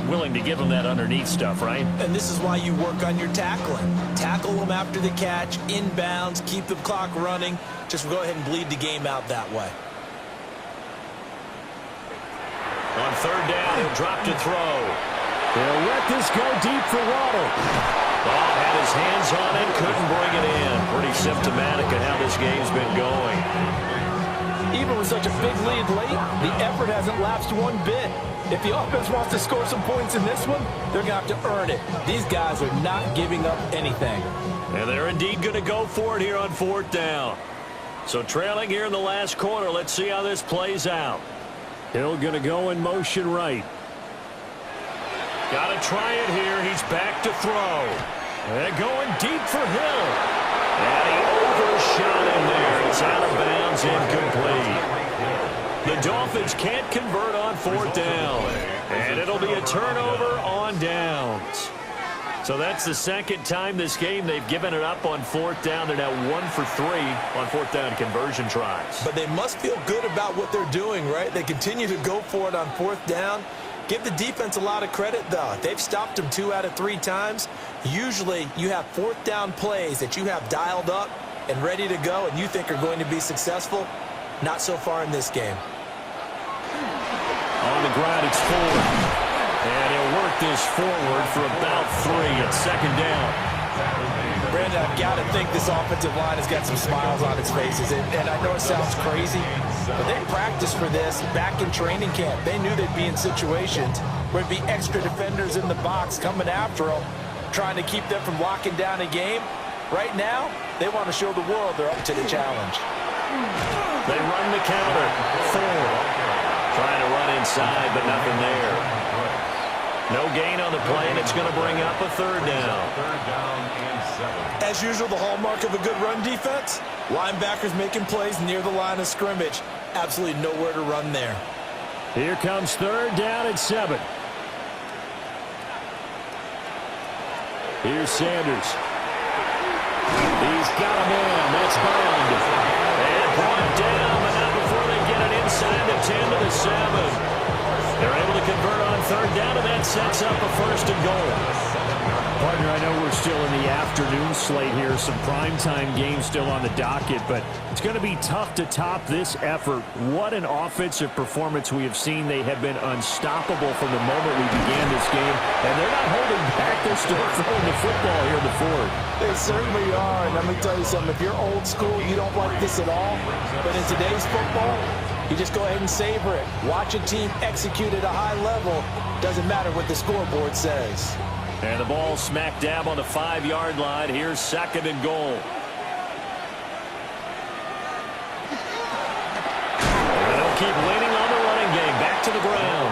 [SPEAKER 2] willing to give them that underneath stuff, right?
[SPEAKER 3] And this is why you work on your tackling. Tackle them after the catch, inbounds, keep the clock running. Just go ahead and bleed the game out that way.
[SPEAKER 2] On third down, he'll drop to throw. He'll let this go deep for Waddle. Ball had his hands on it, couldn't bring it in. Pretty symptomatic of how this game's been going.
[SPEAKER 5] Even with such a big lead late, the effort hasn't lapsed one bit. If the offense wants to score some points in this one, they're going to have to earn it. These guys are not giving up anything.
[SPEAKER 2] And they're indeed going to go for it here on fourth down. So trailing here in the last quarter, let's see how this plays out. Hill going to go in motion right. Got to try it here. He's back to throw. They're going deep for Hill. And he overshot him there. It's out of bounds, incomplete. The Dolphins can't convert on fourth down. And it'll be a turnover on downs. So that's the second time this game they've given it up on fourth down. They're now 1 for 3 on fourth down conversion tries.
[SPEAKER 3] But they must feel good about what they're doing, right? They continue to go for it on fourth down. Give the defense a lot of credit, though. They've stopped them 2 out of 3 times. Usually, you have fourth down plays that you have dialed up and ready to go and you think are going to be successful. Not so far in this game.
[SPEAKER 2] On the ground, it's Ford. And he'll work this forward for about 3 at second down.
[SPEAKER 5] Brandon, I've got to think this offensive line has got some smiles on its faces. And I know it sounds crazy, but they practiced for this back in training camp. They knew they'd be in situations where there'd be extra defenders in the box coming after them, trying to keep them from locking down a game. Right now, they want to show the world they're up to the challenge.
[SPEAKER 2] They run the counter. Ford trying to run inside, but nothing there. No gain on the play, and it's going to bring up a third down.
[SPEAKER 3] As usual, the hallmark of a good run defense, linebackers making plays near the line of scrimmage. Absolutely nowhere to run there.
[SPEAKER 2] Here comes third down at 7. Here's Sanders. He's got a man. That's Bond. And brought down, but not before they get it inside the 10 to the 7. They're able to convert on third down, and that sets up a first and goal.
[SPEAKER 7] Partner, I know we're still in the afternoon slate here, some primetime games still on the docket, but it's going to be tough to top this effort. What an offensive performance we have seen. They have been unstoppable from the moment we began this game, and they're not holding back. They're still throwing the football here in the fourth.
[SPEAKER 5] They certainly are, and let me tell you something. If you're old school, you don't like this at all, but in today's football, you just go ahead and savor it. Watch a team execute at a high level. Doesn't matter what the scoreboard says.
[SPEAKER 2] And the ball smack dab on the 5-yard line. Here's second and goal. And they'll keep leaning on the running game. Back to the ground.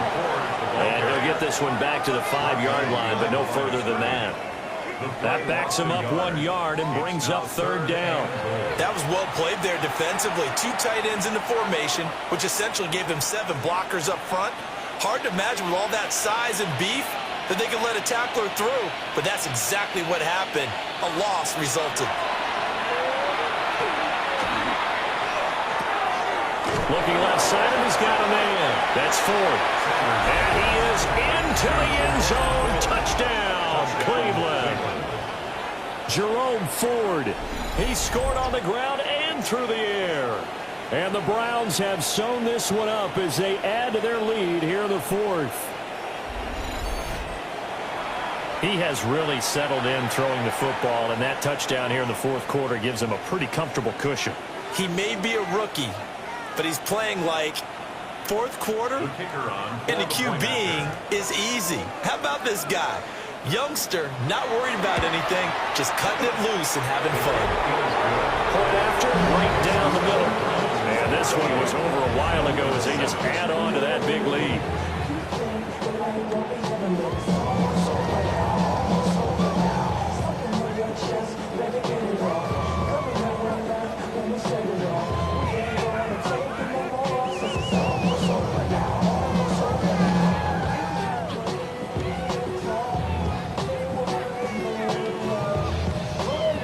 [SPEAKER 2] And he'll get this one back to the 5-yard line, but no further than that. That backs him up 1 yard and brings up third down.
[SPEAKER 3] That was well played there defensively. 2 tight ends in the formation, which essentially gave them 7 blockers up front. Hard to imagine with all that size and beef that they could let a tackler through, but that's exactly what happened. A loss resulted.
[SPEAKER 2] Looking left side, and he's got a man. That's Ford. And he is into the end zone. Touchdown, Cleveland. Jerome Ford. He scored on the ground and through the air. And the Browns have sewn this one up as they add to their lead here in the fourth. He has really settled in throwing the football, and that touchdown here in the fourth quarter gives him a pretty comfortable cushion.
[SPEAKER 3] He may be a rookie, but he's playing like fourth quarter, and the QBing is easy. How about this guy? Youngster, not worried about anything, just cutting it loose and having fun.
[SPEAKER 2] Point after, right down the middle. And this one was over a while ago as they just add on to that big lead.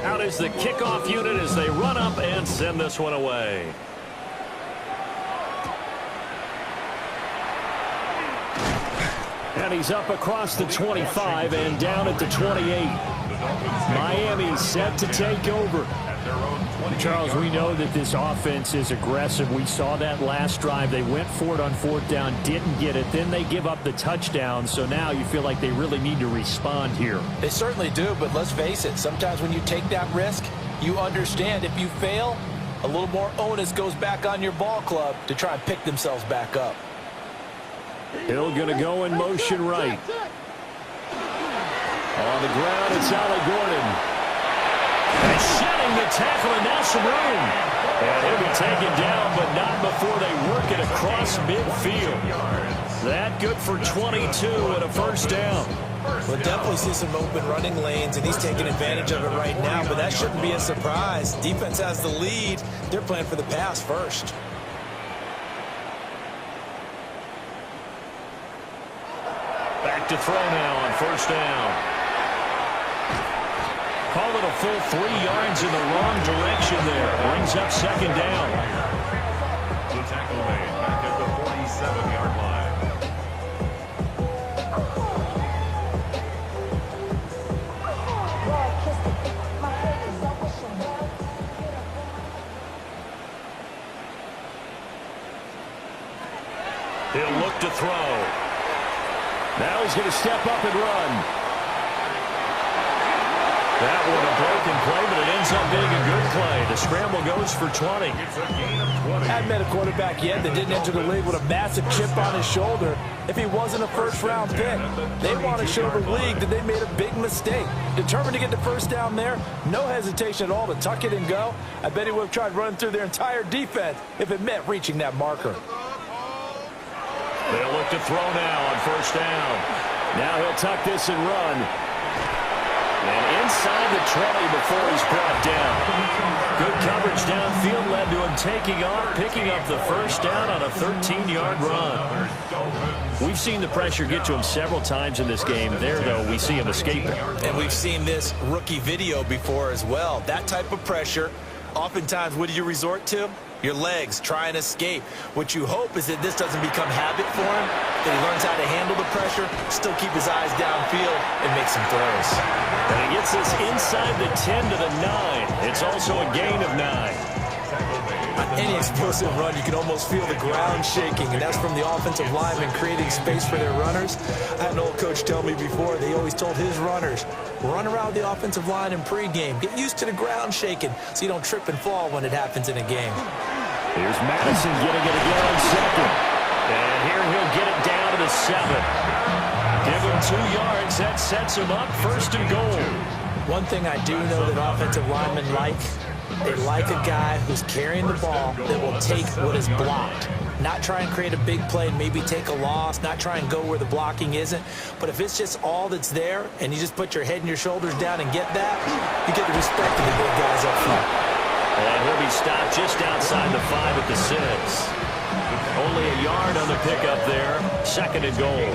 [SPEAKER 2] Out is the kickoff unit as they run up and send this one away. And he's up across the 25 and down at the 28. Miami set to take over. Charles, we know that this offense is aggressive. We saw that last drive. They went for it on 4th down, didn't get it. Then they give up the touchdown. So now you feel like they really need to respond here.
[SPEAKER 5] They certainly do, but let's face it. Sometimes when you take that risk, you understand if you fail, a little more onus goes back on your ball club to try and pick themselves back up.
[SPEAKER 2] Hill going to go in motion right. On the ground, it's Ali Gordon. And shedding the tackle, and now some room. And he'll be taken down, but not before they work it across midfield. That good for 22 and a first down.
[SPEAKER 5] We'll definitely see some open running lanes, and he's taking advantage of it right now, but that shouldn't be a surprise. Defense has the lead. They're playing for the pass first.
[SPEAKER 2] Back to throw now on first down. Call it a full 3 yards in the wrong direction there. Brings up second down.
[SPEAKER 4] The tackle made back at the 47-yard line.
[SPEAKER 2] He'll look to throw. Now he's going to step up and run. That one a broken play, but it ends up being a good play. The scramble goes for 20.
[SPEAKER 4] It's a gain of 20.
[SPEAKER 5] Hadn't met a quarterback yet that didn't enter the league with a massive chip on his shoulder. If he wasn't a first-round pick, they want to show the league that they made a big mistake. Determined to get the first down there, no hesitation at all to tuck it and go. I bet he would have tried running through their entire defense if it meant reaching that marker.
[SPEAKER 2] They'll look to throw now on first down. Now he'll tuck this and run. And inside the 20 before he's brought down. Good coverage downfield led to him taking off, picking up the first down on a 13-yard run. We've seen the pressure get to him several times in this game. There, though, we see him escaping.
[SPEAKER 5] And we've seen this rookie video before as well. That type of pressure, oftentimes, what do you resort to? Your legs, try and escape. What you hope is that this doesn't become habit for him, that he learns how to handle the pressure, still keep his eyes downfield, and make some throws.
[SPEAKER 2] And he gets this inside the 10 to the 9. It's also a gain of 9.
[SPEAKER 5] On any explosive run, you can almost feel the ground shaking, and that's from the offensive linemen creating space for their runners. I had an old coach tell me before, they always told his runners, run around the offensive line in pregame. Get used to the ground shaking so you don't trip and fall when it happens in a game.
[SPEAKER 2] Here's Madison getting it again on second. And here he'll get it down to the 7. Give him 2 yards. That sets him up first and goal.
[SPEAKER 5] One thing I do know that offensive linemen like, they like a guy who's carrying the ball that will take what is blocked. Not try and create a big play and maybe take a loss, not try and go where the blocking isn't. But if it's just all that's there and you just put your head and your shoulders down and get that, you get the respect of the big guys up front.
[SPEAKER 2] And he'll be stopped just outside the 5 at the 6. Only a yard on the pickup there. Second and goal.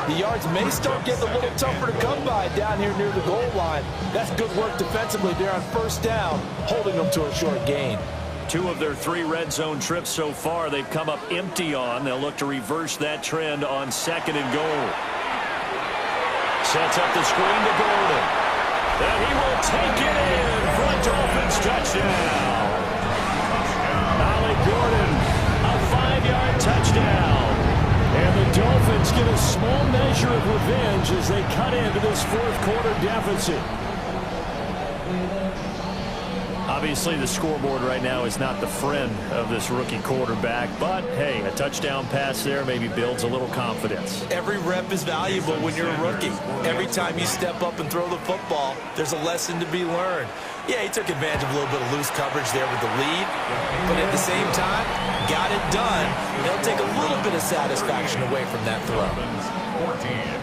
[SPEAKER 5] The yards may start getting a little tougher to come by down here near the goal line. That's good work defensively there on first down, holding them to a short gain.
[SPEAKER 2] 2 of their 3 red zone trips so far they've come up empty on. They'll look to reverse that trend on second and goal. Sets up the screen to Gordon. And he will take it in for a Dolphins touchdown. Ali Gordon, a 5-yard touchdown. And the Dolphins get a small measure of revenge as they cut into this fourth-quarter deficit. Obviously, the scoreboard right now is not the friend of this rookie quarterback, but, hey, a touchdown pass there maybe builds a little confidence.
[SPEAKER 5] Every rep is valuable when you're a rookie. Every time you step up and throw the football, there's a lesson to be learned. Yeah, he took advantage of a little bit of loose coverage there with the lead, but at the same time, got it done. They'll take a little bit of satisfaction away from that throw.
[SPEAKER 4] 14.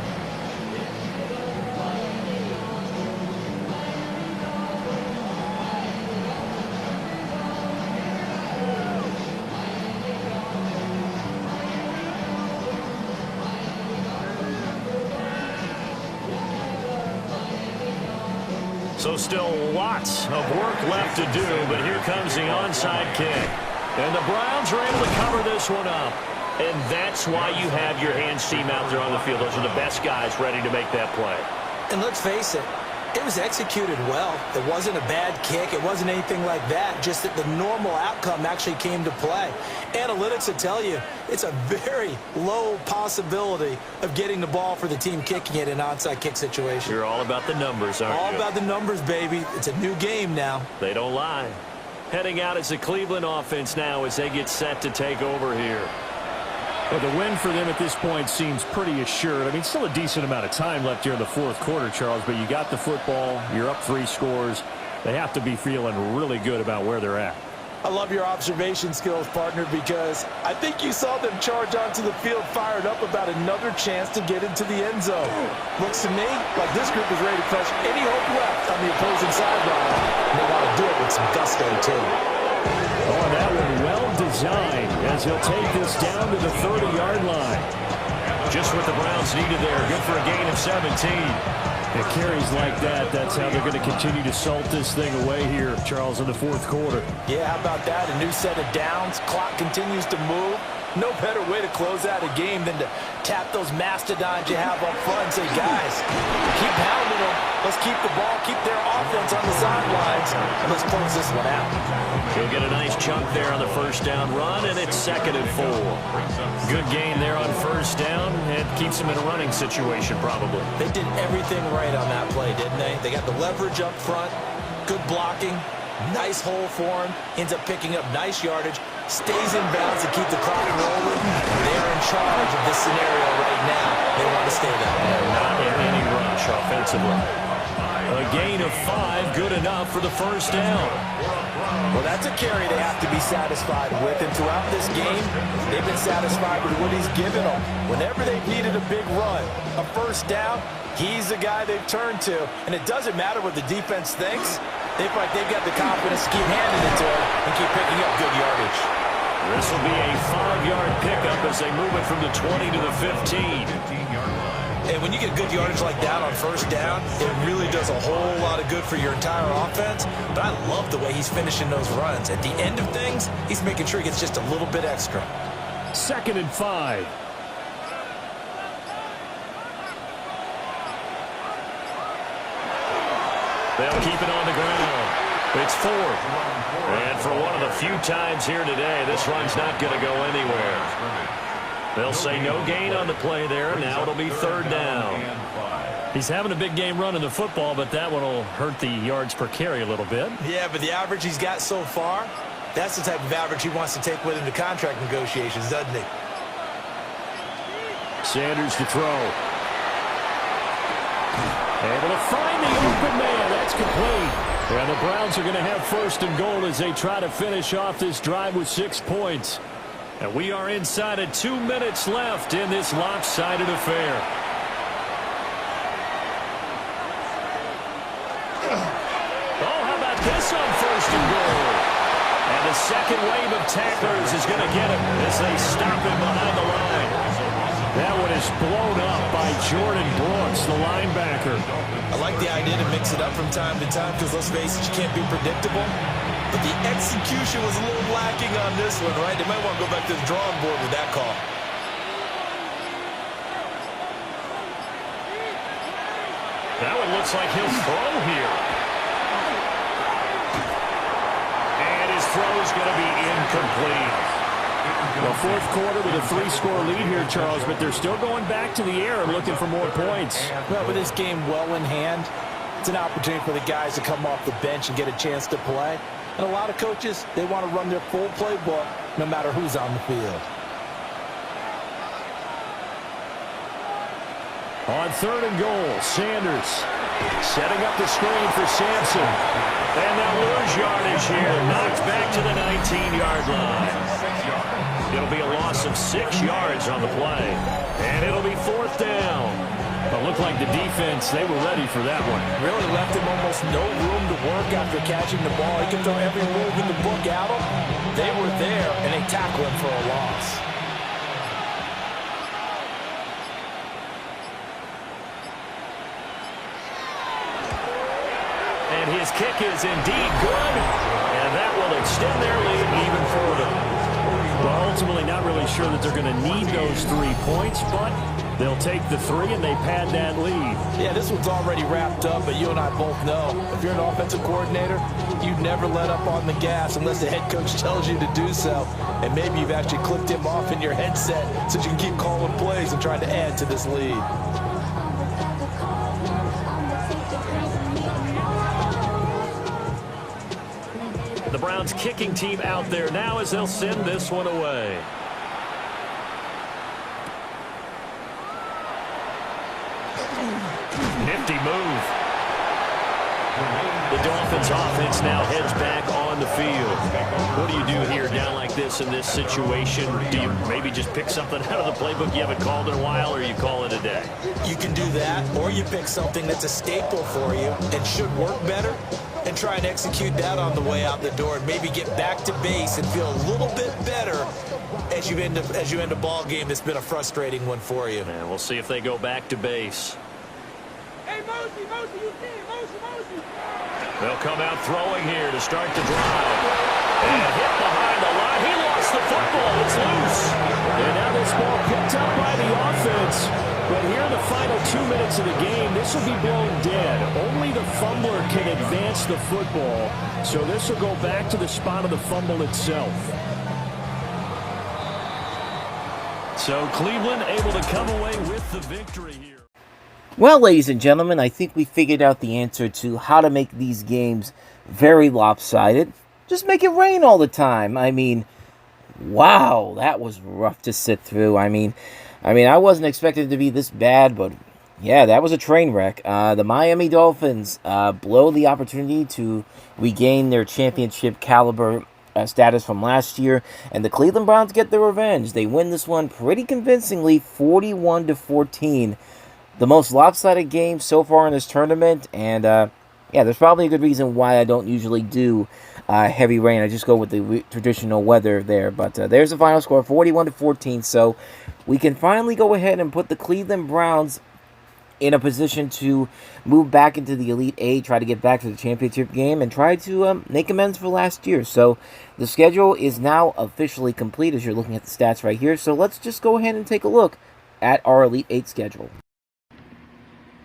[SPEAKER 2] So still lots of work left to do, but here comes the onside kick. And the Browns are able to cover this one up. And that's why you have your hands team out there on the field. Those are the best guys ready to make that play.
[SPEAKER 3] And let's face it, it was executed well. It wasn't a bad kick. It wasn't anything like that. Just that the normal outcome actually came to play. Analytics will tell you it's a very low possibility of getting the ball for the team kicking it in an onside kick situation.
[SPEAKER 2] You're all about the numbers, aren't you?
[SPEAKER 3] All about the numbers, baby. It's a new game now.
[SPEAKER 2] They don't lie. Heading out as the Cleveland offense now as they get set to take over here.
[SPEAKER 7] Well, the win for them at this point seems pretty assured. I mean, still a decent amount of time left here in the fourth quarter, Charles, but you got the football. You're up 3 scores. They have to be feeling really good about where they're at.
[SPEAKER 5] I love your observation skills, partner, because I think you saw them charge onto the field fired up about another chance to get into the end zone. Looks to me like this group is ready to crush any hope left on the opposing sideline. And they want to do it with some gusto, too.
[SPEAKER 7] Oh, that one well designed as he'll take this down to the 30-yard line.
[SPEAKER 2] Just what the Browns needed there. Good for a gain of 17.
[SPEAKER 7] It carries like that. That's how they're going to continue to salt this thing away here, Charles, in the fourth quarter.
[SPEAKER 5] Yeah, how about that? A new set of downs. Clock continues to move. No better way to close out a game than to tap those mastodons you have up front and say, guys, keep pounding them. Let's keep the ball, keep their offense on the sidelines, and let's close this one out.
[SPEAKER 2] He'll get a nice chunk there on the first down run, and it's 2nd and 4. Good gain there on first down, and keeps him in a running situation probably.
[SPEAKER 5] They did everything right on that play, didn't they? They got the leverage up front, good blocking, nice hole for him, ends up picking up nice yardage, stays in bounds to keep the clock rolling. They're in charge of this scenario right now. They want to stay that way.
[SPEAKER 2] Not in any rush offensively. A gain of 5, good enough for the first down.
[SPEAKER 5] Well, that's a carry they have to be satisfied with. And throughout this game, they've been satisfied with what he's given them. Whenever they've needed a big run, a first down, he's the guy they've turned to. And it doesn't matter what the defense thinks. They feel like they've got the confidence to keep handing it to him and keep picking up good yardage.
[SPEAKER 2] This will be a 5-yard pickup as they move it from the 20 to the 15.
[SPEAKER 3] And when you get good yardage like that on first down, it really does a whole lot of good for your entire offense. But I love the way he's finishing those runs. At the end of things, he's making sure he gets just a little bit extra.
[SPEAKER 7] 2nd and 5.
[SPEAKER 2] They'll keep it on the ground. It's 4th. And for one of the few times here today, this run's not going to go anywhere. They'll say no gain on the play there. Now it'll be 3rd down.
[SPEAKER 7] He's having a big game running the football, but that one will hurt the yards per carry a little bit.
[SPEAKER 3] Yeah, but the average he's got so far, that's the type of average he wants to take with him to contract negotiations, doesn't he?
[SPEAKER 7] Sanders to throw. Able to find the open man. That's complete. And the Browns are going to have 1st and goal as they try to finish off this drive with 6 points.
[SPEAKER 2] And we are inside of 2 minutes left in this lopsided affair. Oh, how about this on 1st and goal? And the second wave of tacklers is going to get him as they stop him behind the line.
[SPEAKER 7] That one is blown up by Jordan Brooks, the linebacker.
[SPEAKER 3] I like the idea to mix it up from time to time because, let's face it, you can't be predictable. But the execution was a little lacking on this one, right? They might want to go back to the drawing board with that call.
[SPEAKER 2] That one looks like he'll throw here. And his throw is going to be incomplete.
[SPEAKER 7] Well, fourth quarter with a 3-score lead here, Charles, but they're still going back to the air and looking for more points.
[SPEAKER 5] Well, with this game well in hand, it's an opportunity for the guys to come off the bench and get a chance to play. And a lot of coaches, they want to run their full playbook no matter who's on the field.
[SPEAKER 7] On 3rd and goal, Sanders setting up the screen for Sampson.
[SPEAKER 2] And they'll lose yardage here. Knocked back to the 19-yard line. It'll be a loss of 6 yards on the play. And it'll be 4th down.
[SPEAKER 7] But looked like the defense, they were ready for that one.
[SPEAKER 5] Really left him almost no room to work after catching the ball. He could throw every move in the book at him. They were there, and they tackled him for a loss.
[SPEAKER 2] And his kick is indeed good. And that will extend their lead even further. Well, ultimately not really sure that they're going to need those 3 points, but they'll take the 3 and they pad that lead.
[SPEAKER 5] Yeah, this one's already wrapped up, but you and I both know if you're an offensive coordinator, you never let up on the gas unless the head coach tells you to do so. And maybe you've actually clicked him off in your headset so you can keep calling plays and trying to add to this lead.
[SPEAKER 2] The Browns kicking team out there now as they'll send this one away. Nifty move. The Dolphins offense now heads back on the field. What do you do here down like this in this situation? Do you maybe just pick something out of the playbook you haven't called in a while, or you call it a day?
[SPEAKER 3] You can do that, or you pick something that's a staple for you and should work better and try and execute that on the way out the door and maybe get back to base and feel a little bit better as you end a ball game that's been a frustrating one for you.
[SPEAKER 2] And we'll see if they go back to base. They'll come out throwing here to start the drive. And hit behind the line. He lost the football. It's loose. And now this ball picked up by the offense. But here in the final 2 minutes of the game, this will be blown dead. Only the fumbler can advance the football. So this will go back to the spot of the fumble itself. So Cleveland able to come away with the victory here.
[SPEAKER 1] Well, ladies and gentlemen, I think we figured out the answer to how to make these games very lopsided. Just make it rain all the time. I mean, wow, that was rough to sit through. I mean, I wasn't expecting it to be this bad, but yeah, that was a train wreck. The Miami Dolphins blow the opportunity to regain their championship caliber status from last year, and the Cleveland Browns get their revenge. They win this one pretty convincingly, 41-14. The most lopsided game so far in this tournament, and yeah, there's probably a good reason why I don't usually do heavy rain. I just go with the traditional weather there, but there's the final score, 41-14, so we can finally go ahead and put the Cleveland Browns in a position to move back into the Elite Eight, try to get back to the championship game, and try to make amends for last year. So the schedule is now officially complete as you're looking at the stats right here, so let's just go ahead and take a look at our Elite Eight schedule.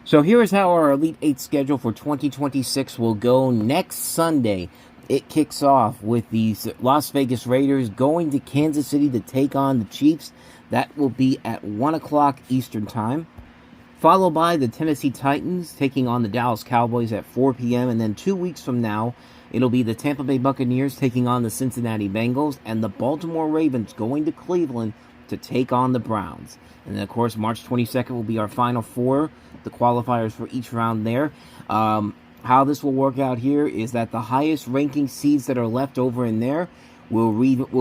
[SPEAKER 1] So here is how our Elite Eight schedule for 2026 will go next Sunday. It kicks off with the Las Vegas Raiders going to Kansas City to take on the Chiefs. That will be at 1 o'clock Eastern Time. Followed by the Tennessee Titans taking on the Dallas Cowboys at 4 p.m. And then 2 weeks from now, it'll be the Tampa Bay Buccaneers taking on the Cincinnati Bengals. And the Baltimore Ravens going to Cleveland to take on the Browns. And then, of course, March 22nd will be our Final Four, the qualifiers for each round there. How this will work out here is that the highest ranking seeds that are left over in there will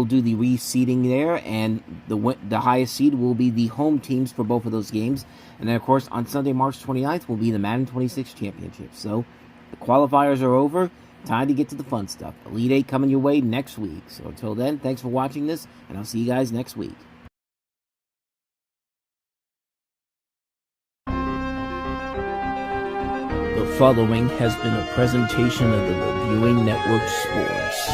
[SPEAKER 1] do the reseeding there, and the highest seed will be the home teams for both of those games. And then, of course, on Sunday, March 29th, will be the Madden 26 Championship. So, the qualifiers are over. Time to get to the fun stuff. Elite Eight coming your way next week. So, until then, thanks for watching this, and I'll see you guys next week. The following has been a presentation of the Reviewing Network Sports.